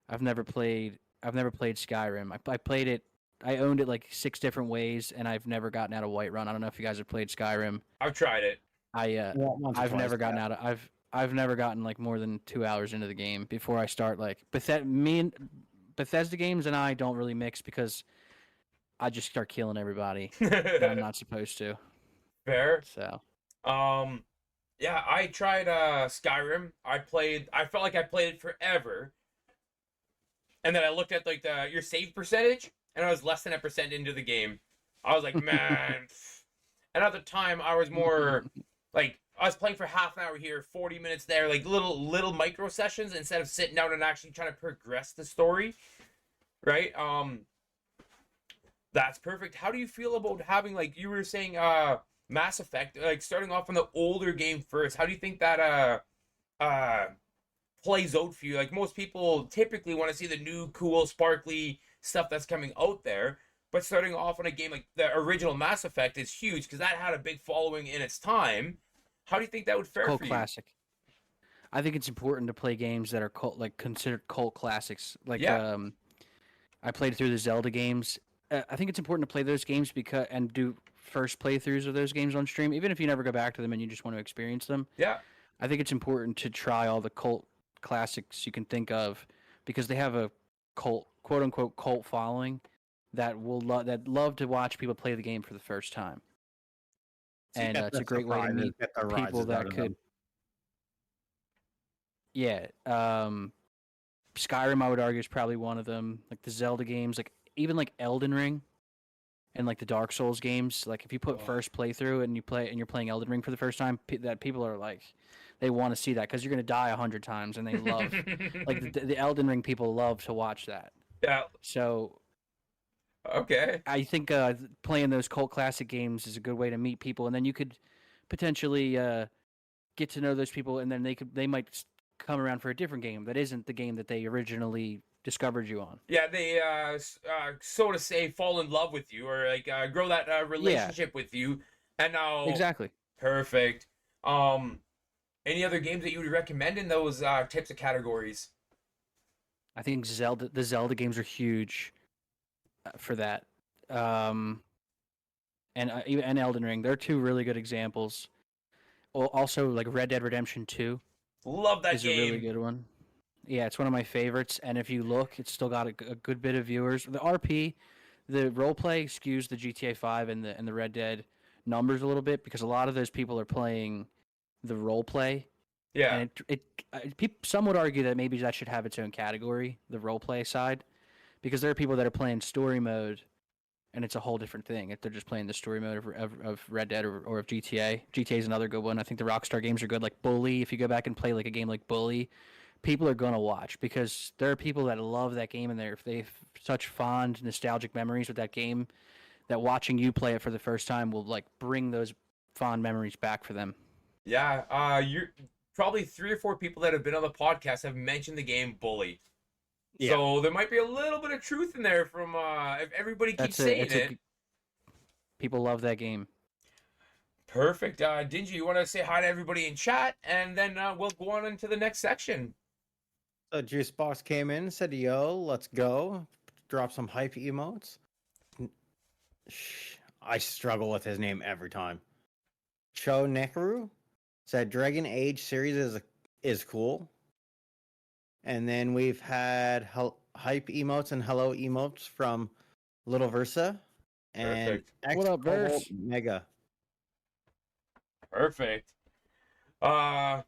I've never played Skyrim. I played it. I owned it like 6 different ways, and I've never gotten out of Whiterun. I don't know if you guys have played Skyrim.
I've tried it.
Once or
I've
twice,
never gotten
yeah.
out of I've never gotten like more than 2 hours into the game before I start like Bethesda games and I don't really mix, because I just start killing everybody that I'm not supposed to.
Fair.
So
Yeah, I tried Skyrim. I felt like I played it forever. And then I looked at like your save percentage, and I was less than a percent into the game. I was like, man. And at the time I was more like, I was playing for half an hour here, 40 minutes there, like little micro sessions, instead of sitting down and actually trying to progress the story. Right? That's perfect. How do you feel about having, like you were saying, Mass Effect, like starting off on the older game first? How do you think that plays out for you? Like, most people typically want to see the new, cool, sparkly stuff that's coming out there, but starting off on a game like the original Mass Effect is huge, because that had a big following in its time. How do you think that would fare
cult
for you?
classic. I think it's important to play games that are considered cult classics. Like
Yeah.
I played through the Zelda games. I think it's important to play those games and do first playthroughs of those games on stream, even if you never go back to them and you just want to experience them.
Yeah.
I think it's important to try all the cult classics you can think of, because they have a quote unquote cult following that love to watch people play the game for the first time.
So you
And
get
it's
the
a great way to
surprises,
meet
get the
people
rises out
that
of
could.
them.
Yeah. Skyrim, I would argue, is probably one of them. Like the Zelda games, like even like Elden Ring, and like the Dark Souls games. Like if you put first playthrough and you're playing Elden Ring for the first time, that people are like, they want to see that because you're gonna die 100 times, and they love like the Elden Ring people love to watch that.
Yeah.
So
Okay.
I think playing those cult classic games is a good way to meet people, and then you could potentially get to know those people, and then they might come around for a different game that isn't the game that they originally discovered you on.
Yeah, they so to say fall in love with you or like grow that relationship with you. And now
Exactly.
perfect. Any other games that you would recommend in those types of categories?
I think the Zelda games are huge for that. And Elden Ring, they're two really good examples. Also, like Red Dead Redemption 2
Love that
is
game.
a really good one. Yeah, it's one of my favorites. And if you look, it's still got a good bit of viewers. The RP, the roleplay skews the GTA 5 and the Red Dead numbers a little bit because a lot of those people are playing the roleplay.
Yeah.
And some would argue that maybe that should have its own category, the roleplay side, because there are people that are playing story mode, and it's a whole different thing. If they're just playing the story mode of Red Dead or of GTA. GTA is another good one. I think the Rockstar games are good. Like Bully, if you go back and play like a game like Bully, people are gonna watch because there are people that love that game and they have such fond nostalgic memories with that game that watching you play it for the first time will like bring those fond memories back for them.
Yeah. You're probably 3 or 4 people that have been on the podcast have mentioned the game Bully.
Yeah.
So there might be a little bit of truth in there from if everybody keeps saying it.
People love that game.
Perfect. Dingy, you want to say hi to everybody in chat, and then we'll go on into the next section.
So Juicebox came in, said, "Yo, let's go." Drop some hype emotes. I struggle with his name every time. Cho Nekaru said, "Dragon Age series is cool." And then we've had hype emotes and hello emotes from Little Versa and
Perfect.
What up, Verse?
Mega.
Perfect. Awesome.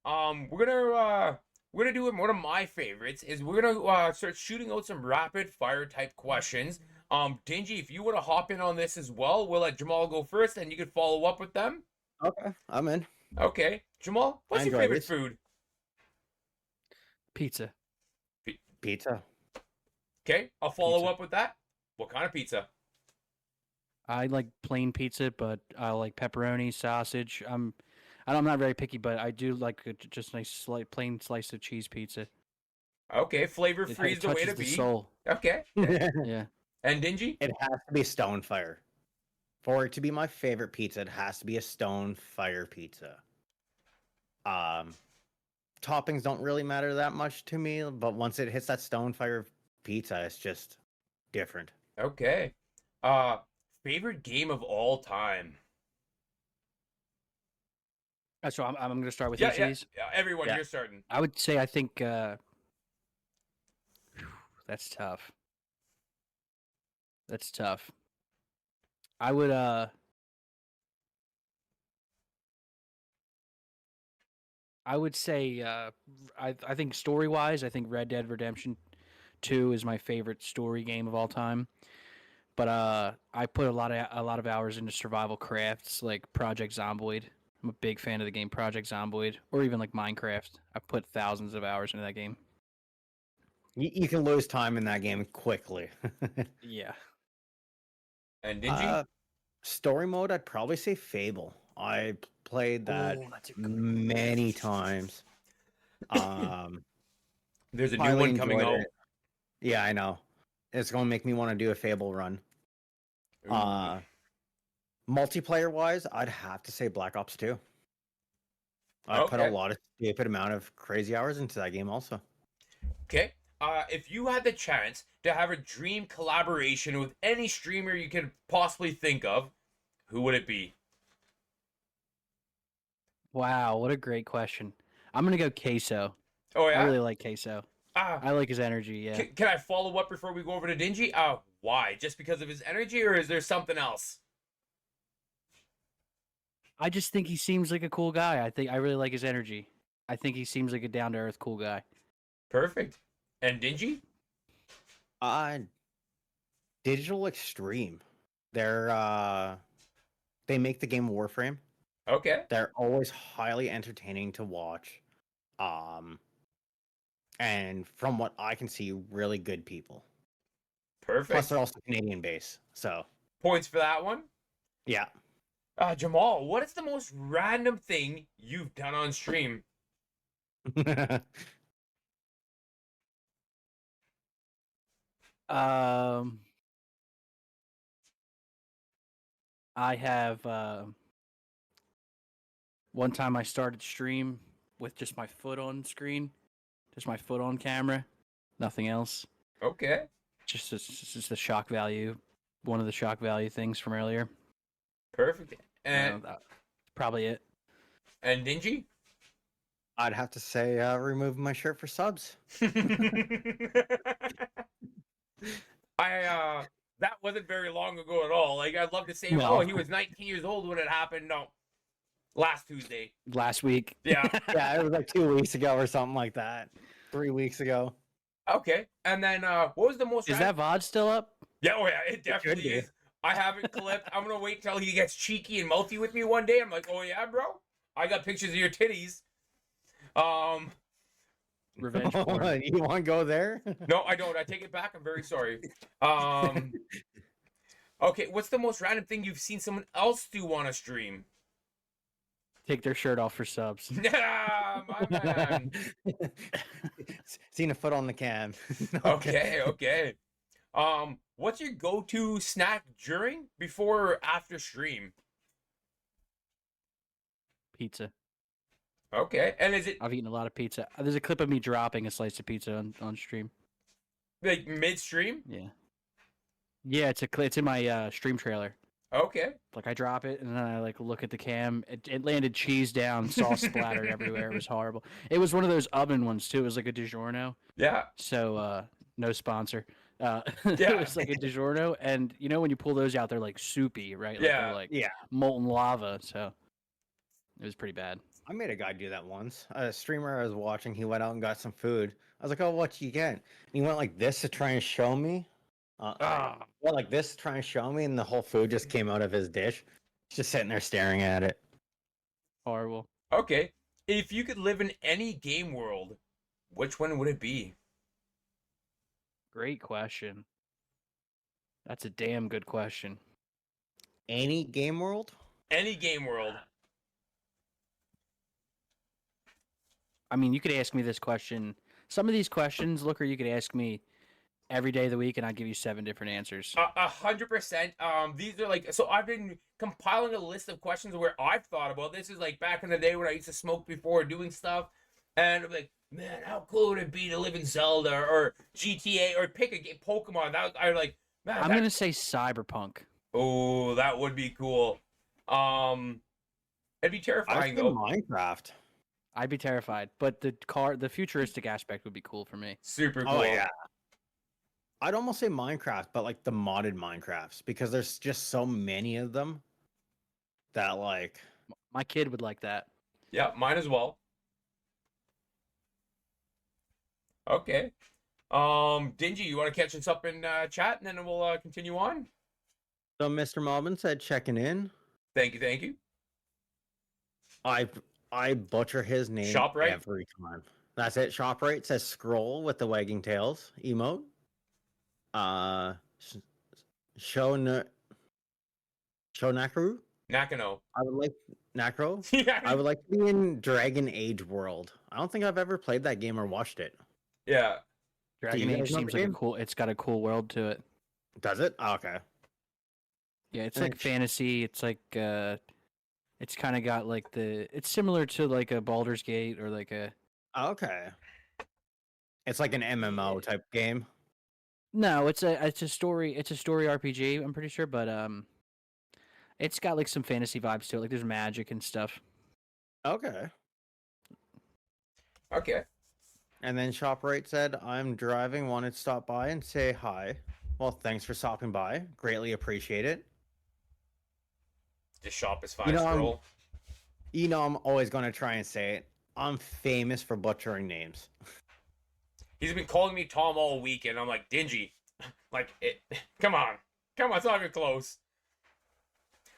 We're gonna do one of my favorites. Is we're gonna start shooting out some rapid fire type questions. Dingy, if you want to hop in on this as well, we'll let Jamal go first, and you can follow up with them.
Okay, I'm in.
Okay, Jamal, what's your
enjoy
favorite
these.
food?
Pizza.
Pizza.
Okay, I'll follow
Pizza.
up with that. What kind of pizza?
I like plain pizza, but I like pepperoni, sausage. I'm not very picky, but I do like just nice plain slice of cheese pizza.
Okay, flavor
It
free is the way to
touches the
be.
soul.
Okay.
Yeah.
And Dingy?
It has to be Stonefire. For it to be my favorite pizza, it has to be a Stonefire pizza. Toppings don't really matter that much to me, but once it hits that Stonefire pizza, it's just different.
Okay. Favorite game of all time?
So I'm going to start with
Yeah,
each
yeah,
of these.
yeah. Everyone,
Yeah.
you're starting.
I would say I think that's tough. That's tough. I would say I think story-wise, I think Red Dead Redemption 2 is my favorite story game of all time. But I put a lot of hours into survival crafts like Project Zomboid. I'm a big fan of the game Project Zomboid, or even like Minecraft. I put thousands of hours into that game.
You can lose time in that game quickly.
Yeah.
And Dingy?
Story mode, I'd probably say Fable. I played that many times.
There's a new
highly
one coming
enjoyed
out.
it. Yeah, I know. It's going to make me want to do a Fable run.
Ooh.
Multiplayer wise, I'd have to say Black Ops 2. I put a
Okay.
lot of stupid amount of crazy hours into that game also.
Okay. If you had the chance to have a dream collaboration with any streamer you could possibly think of, who would it be?
Wow, what a great question. I'm gonna go Queso.
Oh
I
yeah.
really like Queso.
Ah,
I like his energy. Yeah.
can I follow up before we go over to Dingy? Why? Just because of his energy, or is there something else?
I just think he seems like a cool guy. I really like his energy. I think he seems like a down to earth, cool guy.
Perfect. And Dingy?
Digital Extreme. They make the game Warframe.
Okay.
They're always highly entertaining to watch. And from what I can see, really good people. Plus,
Perfect.
they're also Canadian based. So,
Points for that one.
yeah.
Jamal, what is the most random thing you've done on stream?
I have one time I started stream with just my foot on screen, just my foot on camera, nothing else.
Okay.
Just the shock value, one of the shock value things from earlier.
Perfect. And
That's probably it.
and Dingy?
I'd have to say, remove my shirt for subs.
That wasn't very long ago at all. Like, I'd love to say,
No.
oh, he was 19 years old when it happened. No. Last Tuesday.
Last week.
Yeah.
Yeah, it was like 2 weeks ago or something like that. 3 weeks ago.
Okay. And then, what was the most
Is that VOD still up?
Yeah, oh yeah, it definitely
be.
is. I haven't clipped. I'm gonna wait till he gets cheeky and mouthy with me one day. I'm like, oh yeah, bro, I got pictures of your titties.
Revenge porn.
You want to go there?
No, I don't. I take it back. I'm very sorry. Okay, what's the most random thing you've seen someone else do on a stream?
Take their shirt off for subs.
Yeah, my man.
Seen a foot on the cam.
Okay. What's your go-to snack during, before, or after stream?
Pizza.
Okay, and is it
I've eaten a lot of pizza. There's a clip of me dropping a slice of pizza on stream.
like midstream?
Yeah. Yeah, it's in my stream trailer.
Okay.
Like I drop it and then I like look at the cam. It landed cheese down, sauce splattered everywhere. It was horrible. It was one of those oven ones too. It was like a DiGiorno.
Yeah.
So no sponsor.
Yeah.
It was like a DiGiorno, and you know when you pull those out, they're like soupy, right? Like,
Yeah.
they're like
Yeah.
molten lava. So it was pretty bad.
I made a guy do that once. A streamer I was watching, he went out and got some food. I was like, oh, what you get? And he went like this to try and show me. Went like this to try and show me, and the whole food just came out of his dish. He's just sitting there staring at it.
Horrible.
Okay. If you could live in any game world, which one would it be?
Great question. That's a damn good question.
Any game world?
Any game world.
I mean, you could ask me this question. Some of these questions, Looker, you could ask me every day of the week, and I'd give you 7 different answers.
100%. These are like, so I've been compiling a list of questions where I've thought about this. Is like back in the day when I used to smoke before doing stuff, and I'm like, man, how cool would it be to live in Zelda or GTA or pick a game, Pokemon? That I like, man.
I'm gonna say Cyberpunk.
Oh, that would be cool. It'd be
I
terrifying
think
though.
I'd be terrified, but the futuristic aspect would be cool for me.
Super cool.
Oh yeah. I'd almost say Minecraft, but like the modded Minecrafts, because there's just so many of them that like.
My kid would like that.
Yeah, mine as well. Okay. Dingy, you want to catch us up in chat, and then we'll continue on?
So Mr. Malvin said checking in.
Thank you.
I butcher his name
ShopRite?
every time. That's it. ShopRite says scroll with the wagging tails emote. Show Nakaru.
Nakano.
I would like Nakro.
Yeah.
I would like to be in Dragon Age World. I don't think I've ever played that game or watched it.
Yeah.
Dragon
you
Age
guys know
seems
the
like a
game?
cool. It's got a cool world to it.
Does it? Oh, okay.
Yeah, it's like fantasy. It's like it's kind of got like it's similar to like a Baldur's Gate or like a.
Okay. It's like an MMO type game.
No, it's a story RPG. I'm pretty sure, but it's got like some fantasy vibes to it. Like there's magic and stuff.
Okay.
Okay.
And then ShopRite said, I'm driving, wanted to stop by and say hi. Well, thanks for stopping by. Greatly appreciate it.
This shop is fine,
You know,
scroll.
I'm always going to try and say it. I'm famous for butchering names.
He's been calling me Tom all week, and I'm like, Dingy. Like, come on. Come on, it's not even close.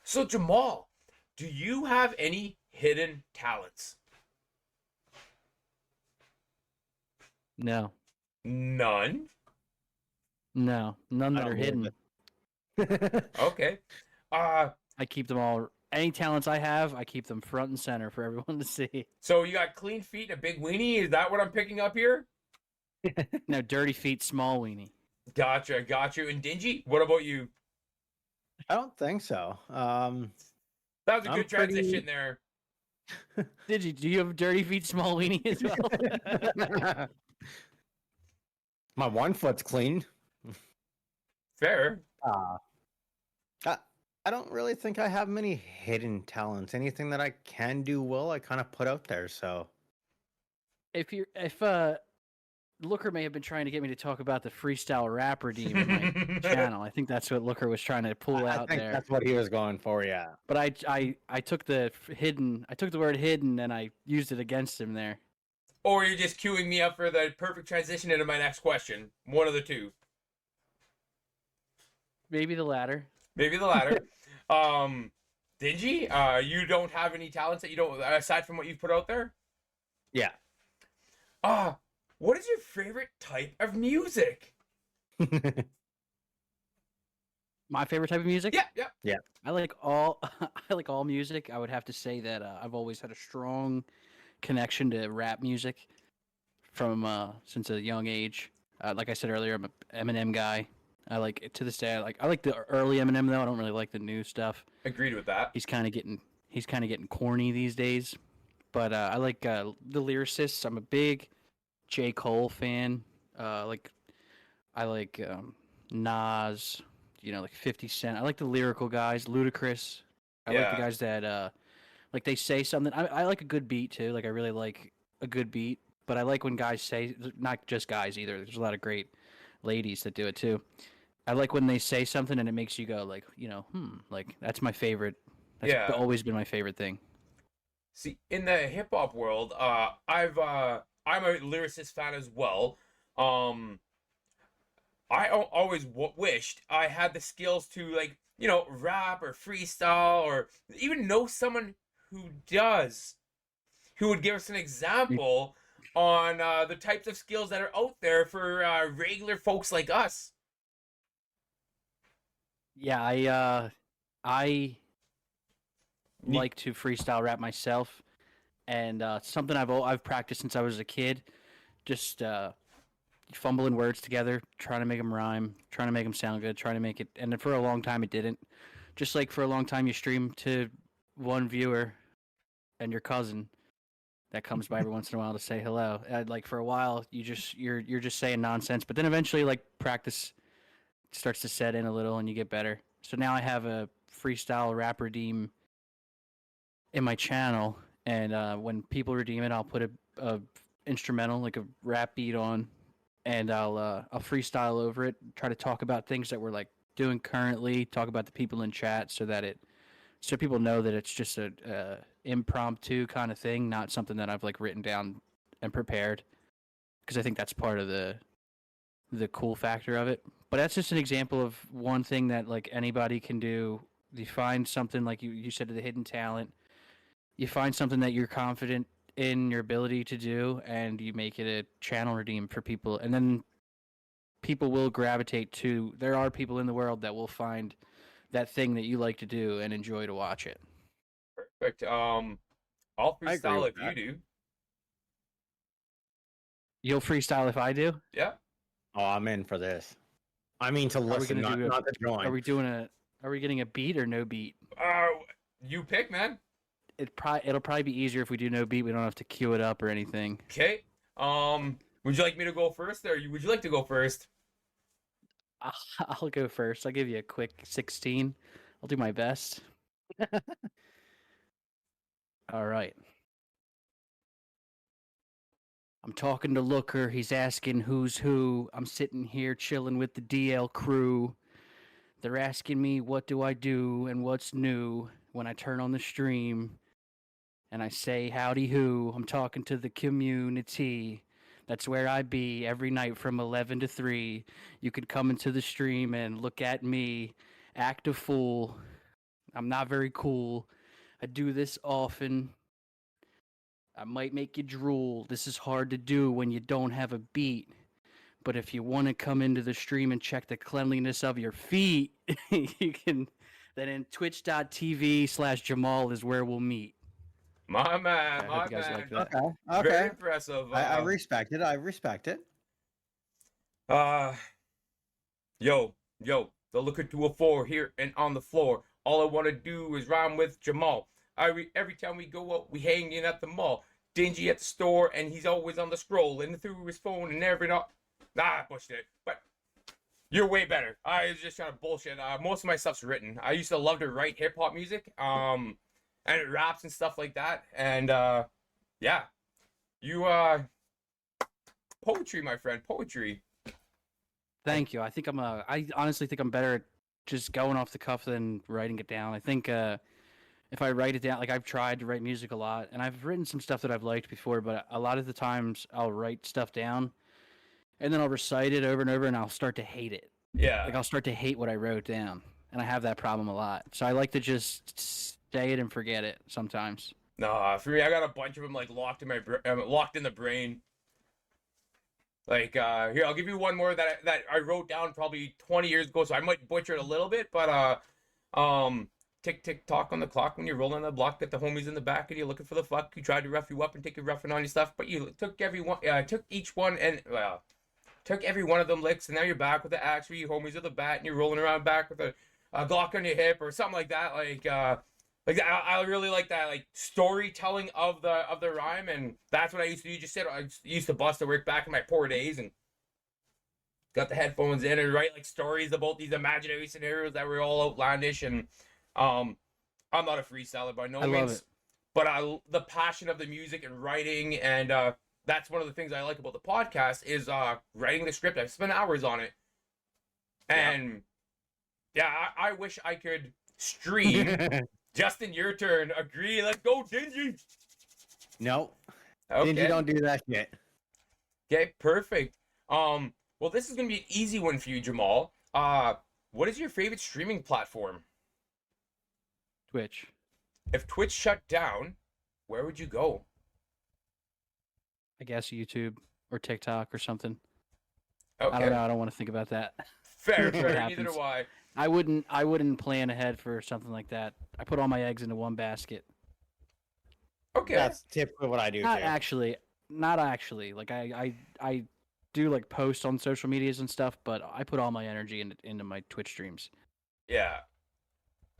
So, Jamal, do you have any hidden talents?
No,
None?
no, none
I
that
don't
are
believe
hidden.
it.
Okay.
I keep them all. Any talents I have, I keep them front and center for everyone to see.
So you got clean feet and a big weenie? Is that what I'm picking up here?
No, dirty feet, small weenie.
Gotcha, got you. And Dingy, what about you?
I don't think so.
That was a
I'm
good transition
pretty-
there.
Do you have dirty feet, small weenie as well?
My one foot's clean.
Fair.
I, I don't really think I have many hidden talents. Anything that I can do well, I kind of put out there. So
if Looker may have been trying to get me to talk about the freestyle rap redeem in my channel. I think that's what Looker was trying to pull
I
out
think
there.
that's what he was going for. Yeah.
But I took the hidden. I took the word hidden and I used it against him there.
Or you're just queuing me up for the perfect transition into my next question. One of the two.
Maybe the latter.
Maybe the latter. Dingy, you don't have any talents that you don't, aside from what you've put out there?
Yeah.
What is your favorite type of music?
My favorite type of music?
Yeah.
I like all I like all music. I would have to say that I've always had a strong connection to rap music from since a young age. Like I said earlier, I'm an Eminem guy. I like it to this day. I like the early Eminem though. I don't really like the new stuff.
Agreed with that.
He's kind of getting corny these days. But I like the lyricists. I'm a big J. Cole fan. I like Nas. Like 50 Cent. I like the lyrical guys. Ludacris. I like the
Yeah.
guys that like they say something. I like a good beat too. Like I really like a good beat. But I like when guys say, not just guys either. There's a lot of great ladies that do it too. I like when they say something and it makes you go like, like that's my favorite. That's
Yeah.
always been my favorite thing.
See, in the hip hop world, I'm a lyricist fan as well. I always wished I had the skills to rap or freestyle or even know someone who does, who would give us an example on the types of skills that are out there for regular folks like us.
Yeah, I like to freestyle rap myself, and something I've practiced since I was a kid. Just fumbling words together, trying to make them rhyme, trying to make them sound good, trying to make it. And then for a long time, it didn't. Just like for a long time, you stream to one viewer and your cousin that comes by every once in a while to say hello. Like for a while, you're just saying nonsense, but then eventually, like practice starts to set in a little, and you get better. So now I have a freestyle rap redeem in my channel, and when people redeem it, I'll put a instrumental, like a rap beat on, and I'll freestyle over it, try to talk about things that we're like doing currently, talk about the people in chat, so people know that it's just a impromptu kind of thing, not something that I've like written down and prepared, because I think that's part of the cool factor of it. But that's just an example of one thing that like anybody can do. You find something like you said, the hidden talent. You find something that you're confident in your ability to do, and you make it a channel redeem for people, and then people will gravitate to. There are people in the world that will find that thing that you like to do and enjoy to watch it.
Perfect. I'll
I agree
freestyle
with
if you
that.
do.
You'll freestyle if I do.
Yeah.
Oh, I'm in for this. I mean to listen,
gonna do
not to join.
Are we getting a beat or no beat?
You pick, man.
It'll probably be easier if we do no beat. We don't have to cue it up or anything.
Okay. Would you like me to go first, or would you like to go first?
I'll go first. I'll give you a quick 16. I'll do my best. All right. I'm talking to Looker. He's asking who's who. I'm sitting here chilling with the DL crew. They're asking me what do I do and what's new when I turn on the stream. and I say howdy who. I'm talking to the community. That's where I be every night from 11 to 3. You can come into the stream and look at me, act a fool. I'm not very cool. I do this often. I might make you drool. This is hard to do when you don't have a beat. But if you want to come into the stream and check the cleanliness of your feet, you can. Then in twitch.tv/Jamal is where we'll meet.
My man,
I
my
hope you guys
man.
like that.
Okay.
Very
Okay.
impressive.
I respect it. I respect it.
Yo, the looker 204 here and on the floor. All I want to do is rhyme with Jamal. Every time we go out, we hang in at the mall. Dingy at the store, and he's always on the scroll and through his phone and never not. Nah, I pushed it. But you're way better. I was just trying to bullshit. Most of my stuff's written. I used to love to write hip hop music, and it raps and stuff like that. And yeah, you poetry, my friend, poetry.
Thank you. I think I honestly think I'm better at just going off the cuff than writing it down. I think if I write it down, like I've tried to write music a lot, and I've written some stuff that I've liked before, but a lot of the times I'll write stuff down, and then I'll recite it over and over, and I'll start to hate it.
Yeah.
Like I'll start to hate what I wrote down, and I have that problem a lot. So I like to just say it and forget it sometimes.
Nah, for me, I got a bunch of them like locked in locked in the brain. Like here, I'll give you one more that I wrote down probably 20 years ago, so I might butcher it a little bit, but tick tick tock on the clock when you're rolling the block, get the homies in the back and you're looking for the fuck. You tried to rough you up and take your roughing on your stuff, but you took each one and took every one of them licks, and now you're back with the axe for you homies with the bat, and you're rolling around back with a Glock on your hip or something like that. Like I really like that, like storytelling of the rhyme, and that's what I used to do. I used to bust to work back in my poor days, and got the headphones in and write like stories about these imaginary scenarios that were all outlandish. And I'm not a freestyler by no means,
love it.
but the passion of the music and writing, and that's one of the things I like about the podcast is writing the script. I've spent hours on it, and yeah, I wish I could stream. Justin, your turn. Agree. Let's go, Dingy.
No.
Okay.
Dingy, don't do that shit.
Okay, perfect. Well, this is gonna be an easy one for you, Jamal. What is your favorite streaming platform?
Twitch.
If Twitch shut down, where would you go?
I guess YouTube or TikTok or something.
Okay.
I don't know. I don't want to think about that.
Fair,
What
fair. Neither
happens?
do I.
I wouldn't plan ahead for something like that. I put all my eggs into one basket.
Okay.
That's typically what I do
Not
too.
actually. Like I do like post on social medias and stuff, but I put all my energy into my Twitch streams.
Yeah.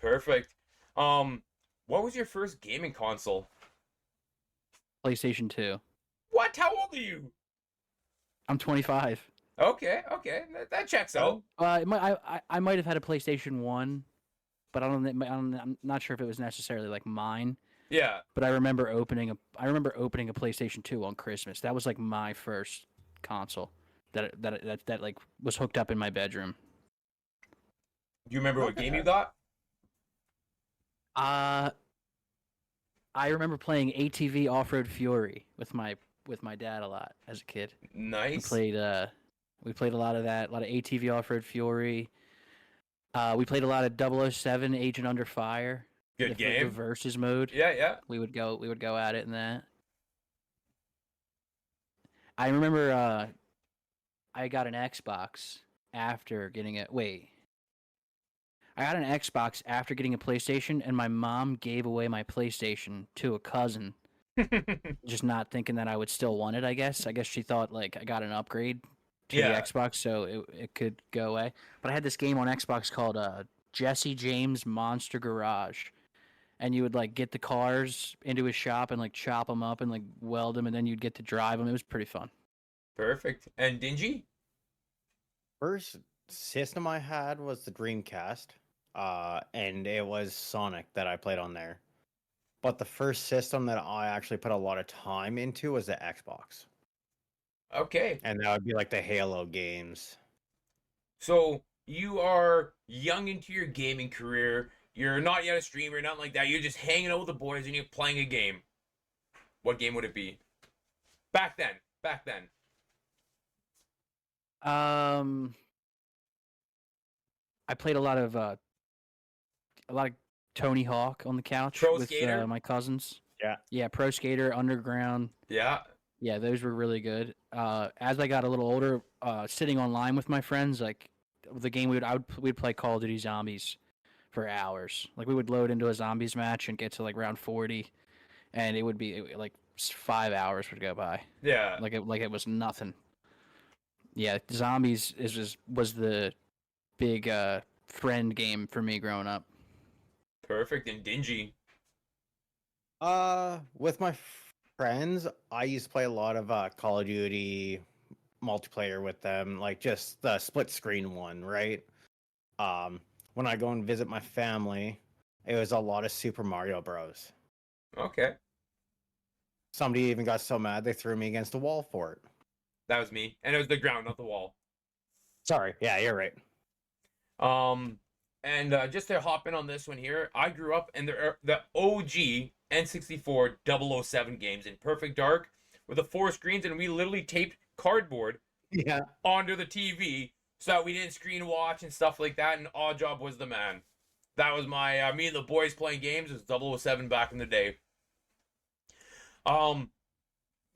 Perfect. What was your first gaming console?
PlayStation 2.
What? How old are you?
I'm 25.
Okay. That checks out.
I might have had a PlayStation 1, but I'm not sure if it was necessarily like mine.
Yeah.
But I remember opening a PlayStation 2 on Christmas. That was like my first console that like was hooked up in my bedroom.
Do you remember what game you got?
I remember playing ATV Off-Road Fury with my dad a lot as a kid.
Nice.
We played a lot of that, a lot of ATV Off-Road Fury. We played a lot of 007 Agent Under Fire.
Good
the
game.
versus mode.
Yeah.
We would go at it in that. I remember I got an Xbox after getting it. Wait. I got an Xbox after getting a PlayStation, and my mom gave away my PlayStation to a cousin, just not thinking that I would still want it, I guess. I guess she thought, like, I got an upgrade to the Xbox, so it could go away. But I had this game on Xbox called Jesse James Monster Garage. And you would, like, get the cars into his shop and, like, chop them up and, like, weld them, and then you'd get to drive them. It was pretty fun.
Perfect. And Dingy?
First system I had was the Dreamcast, and it was Sonic that I played on there. But the first system that I actually put a lot of time into was the Xbox.
Okay.
And that would be like the Halo games.
So you are young into your gaming career. You're not yet a streamer, nothing like that. You're just hanging out with the boys and you're playing a game. what game would it be? Back then. Back then.
I played a lot of Tony Hawk on the couch
Pro
with
Skater?
my cousins.
Yeah.
Yeah, Pro Skater, Underground.
Yeah.
Yeah, those were really good. As I got a little older, sitting online with my friends, like the game we'd play Call of Duty Zombies for hours. Like we would load into a zombies match and get to like round 40, and it would be like 5 hours would go by.
Yeah.
Like it was nothing. Yeah, zombies was the big friend game for me growing up.
Perfect. And Dingy.
With my friends, I used to play a lot of Call of Duty multiplayer with them, like just the split screen one, right? When I go and visit my family, it was a lot of Super Mario Bros.
Okay.
Somebody even got so mad they threw me against a wall for it.
That was me. And it was the ground, not the wall.
Sorry, yeah, you're right.
And just to hop in on this one here, I grew up in the OG N64 007 games in Perfect Dark with the 4 screens, and we literally taped cardboard
Yeah.
onto the TV so that we didn't screen watch and stuff like that, and Odd Job was the man. That was my, me and the boys playing games. It was 007 back in the day.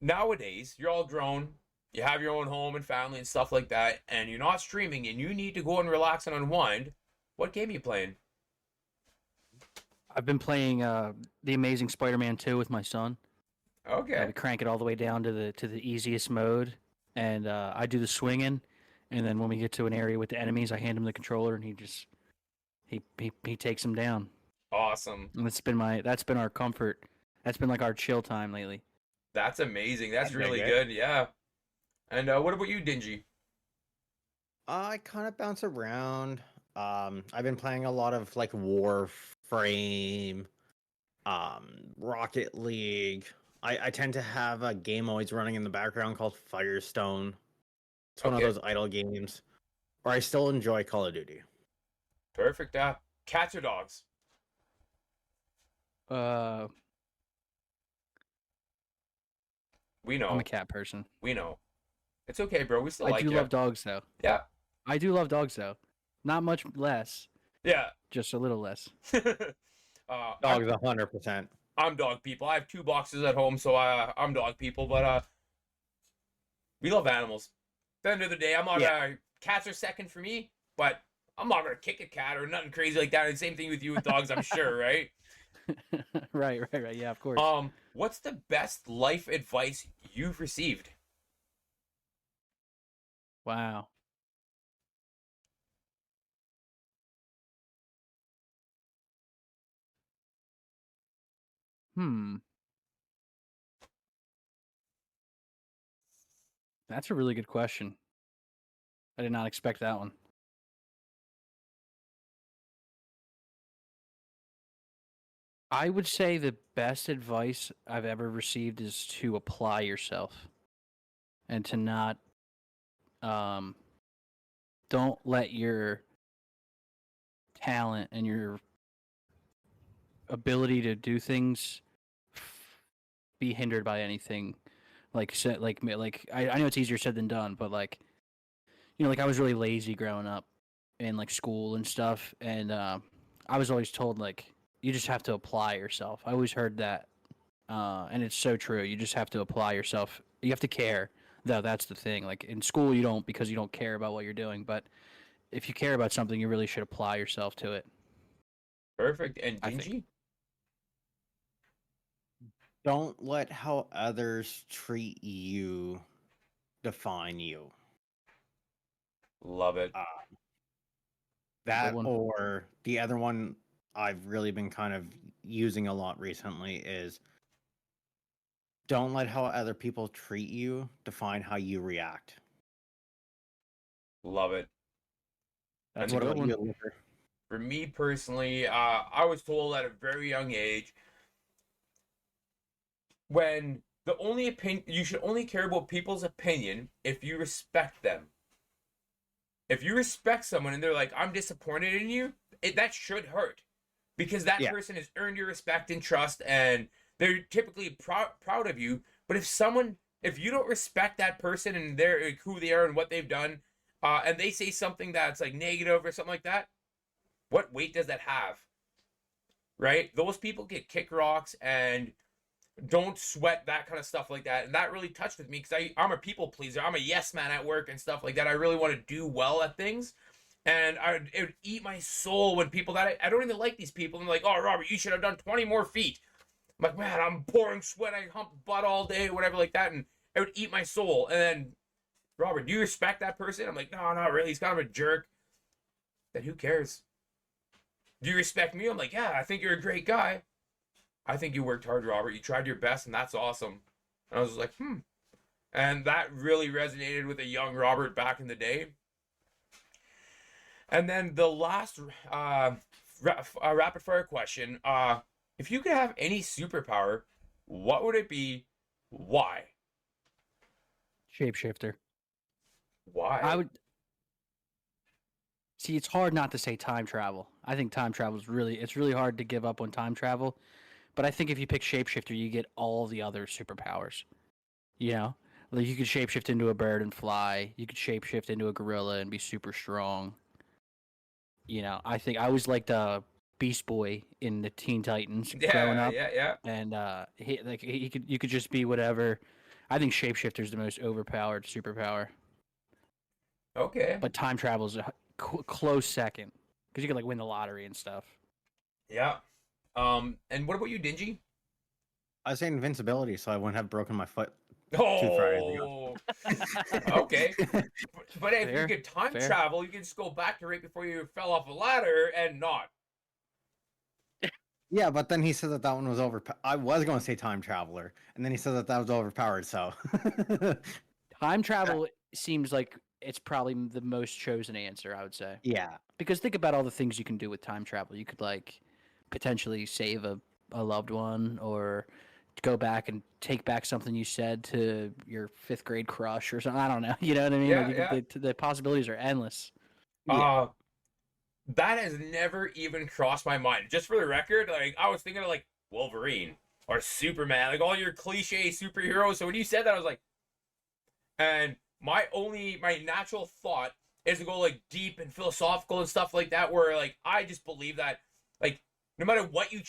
Nowadays, you're all grown. You have your own home and family and stuff like that, and you're not streaming, and you need to go and relax and unwind. What game are you playing?
I've been playing The Amazing Spider-Man 2 with my son.
Okay.
We crank it all the way down to the easiest mode, and I do the swinging, and then when we get to an area with the enemies, I hand him the controller, and he takes them down.
Awesome.
And that's been our comfort. That's been like our chill time lately.
That's amazing. That's
That's
really
big,
good. Yeah. And what about you, Dingy?
I kind of bounce around. I've been playing a lot of like Warframe, Rocket League. I tend to have a game always running in the background called Firestone. It's one of
Okay.
those idle games. Or I still enjoy Call of Duty.
Perfect. Cats or dogs? We know.
I'm a cat person.
We know. It's okay, bro. We still
I
like
do
you.
love dogs though.
Yeah.
I do love dogs though. Not much less,
Yeah.
just a little less.
Dogs 100%.
I'm dog people. I have 2 boxes at home, so I'm dog people. But we love animals. At the end of the day, I'm not. Cats are second for me, but I'm not gonna kick a cat or nothing crazy like that. And same thing with you with dogs, I'm sure, right?
Right. Yeah, of course.
What's the best life advice you've received?
Wow. That's a really good question. I did not expect that one. I would say the best advice I've ever received is to apply yourself and to not don't let your talent and your ability to do things be hindered by anything. Like I know it's easier said than done, but like like I was really lazy growing up in like school and stuff, and I was always told like you just have to apply yourself. I always heard that, and it's so true. You just have to apply yourself. You have to care, though. That's the thing. Like in school, you don't because you don't care about what you're doing. But if you care about something, you really should apply yourself to it.
Perfect. And
I think-
Dingy?
Don't let how others treat you define you.
Love it.
That
one.
or the other one I've really been kind of using a lot recently is don't let how other people treat you define how you react.
Love it.
That's
And
a
What
good
about
one.
you, Luker?
For me personally, I was told at a very young age when the only opinion you should only care about people's opinion if you respect them. If you respect someone and they're like, "I'm disappointed in you," that should hurt because that
Yeah.
person has earned your respect and trust, and they're typically proud of you. But if you don't respect that person and their like, who they are and what they've done, and they say something that's like negative or something like that, what weight does that have? Right? Those people get kick rocks and don't sweat that kind of stuff like that. And that really touched with me because I'm a people pleaser. I'm a yes man at work and stuff like that. I really want to do well at things. And it would eat my soul when people that I don't even like these people. And they're like, oh, Robert, you should have done 20 more feet. I'm like, man, I'm pouring sweat. I hump butt all day, whatever like that. And it would eat my soul. And then, Robert, do you respect that person? I'm like, no, not really. He's kind of a jerk. Then who cares? Do you respect me? I'm like, yeah, I think you're a great guy. I think you worked hard, Robert. You tried your best, and that's awesome. And I was like, And that really resonated with a young Robert back in the day. And then the last rapid fire question. If you could have any superpower, what would it be? Why?
Shapeshifter.
Why?
I would see. It's hard not to say time travel. I think time travel is it's really hard to give up on time travel. But I think if you pick shapeshifter, you get all the other superpowers. You know, like you could shapeshift into a bird and fly. You could shapeshift into a gorilla and be super strong. You know, I think I always liked Beast Boy in the Teen Titans growing up.
Yeah.
And you could just be whatever. I think shapeshifter is the most overpowered superpower.
Okay.
But time travel is a close second because you could like win the lottery and stuff.
Yeah. And what about you, Dingy?
I say invincibility, so I wouldn't have broken my foot.
Oh, okay. But if
Fair,
you could time
fair.
travel, you could just go back to right before you fell off a ladder and not.
Yeah, but then he said that one was I was going to say time traveler, and then he said that was overpowered. So
Time travel seems like it's probably the most chosen answer, I would say.
yeah,
Because think about all the things you can do with time travel. You could like potentially save a loved one or go back and take back something you said to your 5th grade crush or something. I don't know. You know what I mean?
Yeah,
Like,
yeah.
the possibilities are endless.
yeah.
That has never even crossed my mind. Just for the record, like I was thinking of like Wolverine or Superman, like all your cliche superheroes. So when you said that, I was like, and my natural thought is to go like deep and philosophical and stuff like that, where like I just believe that like no matter what you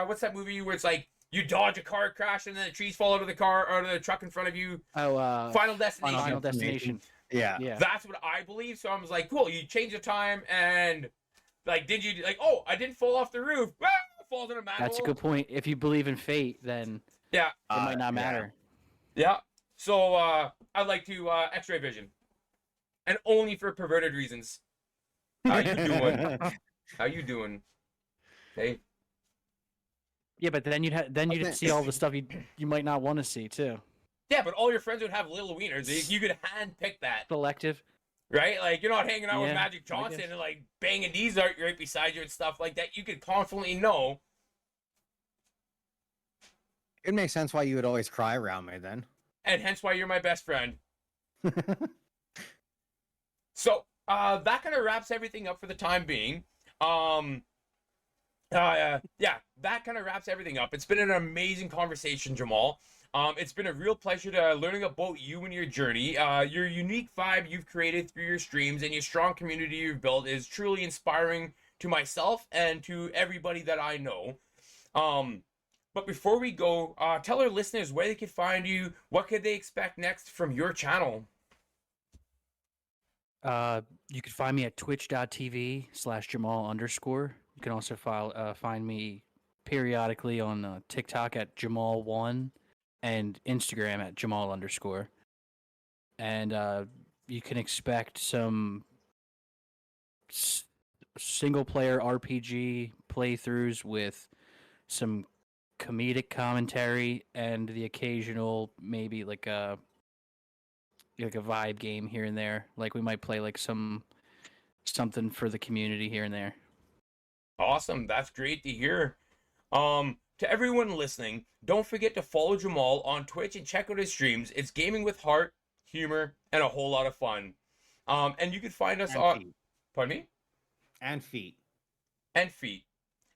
what's that movie where it's like you dodge a car crash and then the trees fall out of the car or the truck in front of you.
Oh,
Final Destination.
Final Destination.
Yeah.
Yeah.
That's what I believe. So I was like, cool, you change the time and like, did you like, oh, I didn't fall off the roof. Ah, falls in a manhole.
That's a good point. If you believe in fate, then
Yeah.
it might not matter.
Yeah. So I'd like to X-ray vision. And only for perverted reasons. How you doing? How you doing? Hey.
Yeah, but then you'd see all the stuff you might not want to see too.
Yeah, but all your friends would have little wieners. You could hand pick that.
Selective.
Right? Like, you're not hanging out with
Yeah,
Magic
I
Johnson
guess.
and, like, banging these right beside you and stuff like that. You could confidently know.
It makes sense why you would always cry around me then.
And hence why you're my best friend. So, that kind of wraps everything up for the time being. Yeah, that kind of wraps everything up. It's been an amazing conversation, Jamal. It's been a real pleasure to learning about you and your journey. Your unique vibe you've created through your streams and your strong community you've built is truly inspiring to myself and to everybody that I know. But before we go, tell our listeners where they can find you. What could they expect next from your channel?
You can find me at twitch.tv/Jamal_. You can also find me periodically on TikTok at Jamal1 and Instagram at Jamal_. And you can expect some single player RPG playthroughs with some comedic commentary and the occasional maybe like a vibe game here and there. Like we might play like something for the community here and there.
Awesome. That's great to hear. To everyone listening, don't forget to follow Jamal on Twitch and check out his streams. It's gaming with heart, humor, and a whole lot of fun. And you can find us on...
feet.
Pardon me?
And feet.
And feet.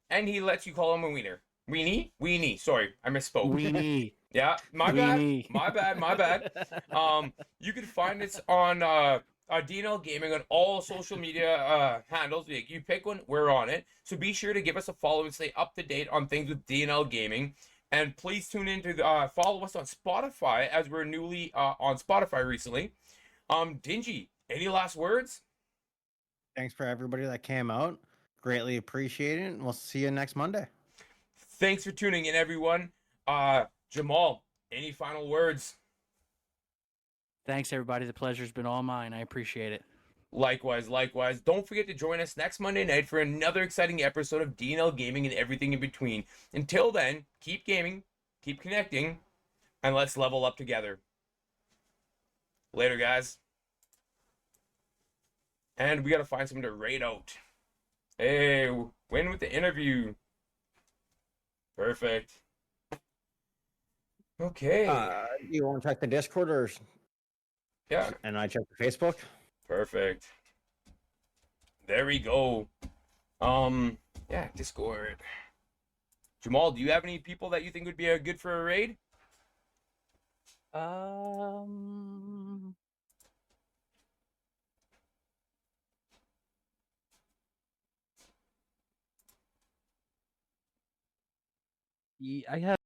And he lets you call him a wiener. Weenie. Sorry, I misspoke.
Weenie.
Yeah, my bad.
Weenie.
My bad. You can find us on D&L Gaming on all social media handles. You pick one, we're on it. So be sure to give us a follow and stay up to date on things with D&L Gaming. And please tune in to follow us on Spotify, as we're newly on Spotify recently. Dingy, any last words?
Thanks for everybody that came out. Greatly appreciate it. And we'll see you next Monday.
Thanks for tuning in, everyone. Jamal, any final words?
Thanks, everybody. The pleasure's been all mine. I appreciate it.
Likewise. Don't forget to join us next Monday night for another exciting episode of D&L Gaming and everything in between. Until then, keep gaming, keep connecting, and let's level up together. Later, guys. And we gotta find someone to raid out. Hey, win with the interview. Perfect. Okay.
You want to check the Discord or?
Yeah.
And I check the Facebook.
Perfect. There we go. Yeah, Discord. Jamal, do you have any people that you think would be good for a raid?
I have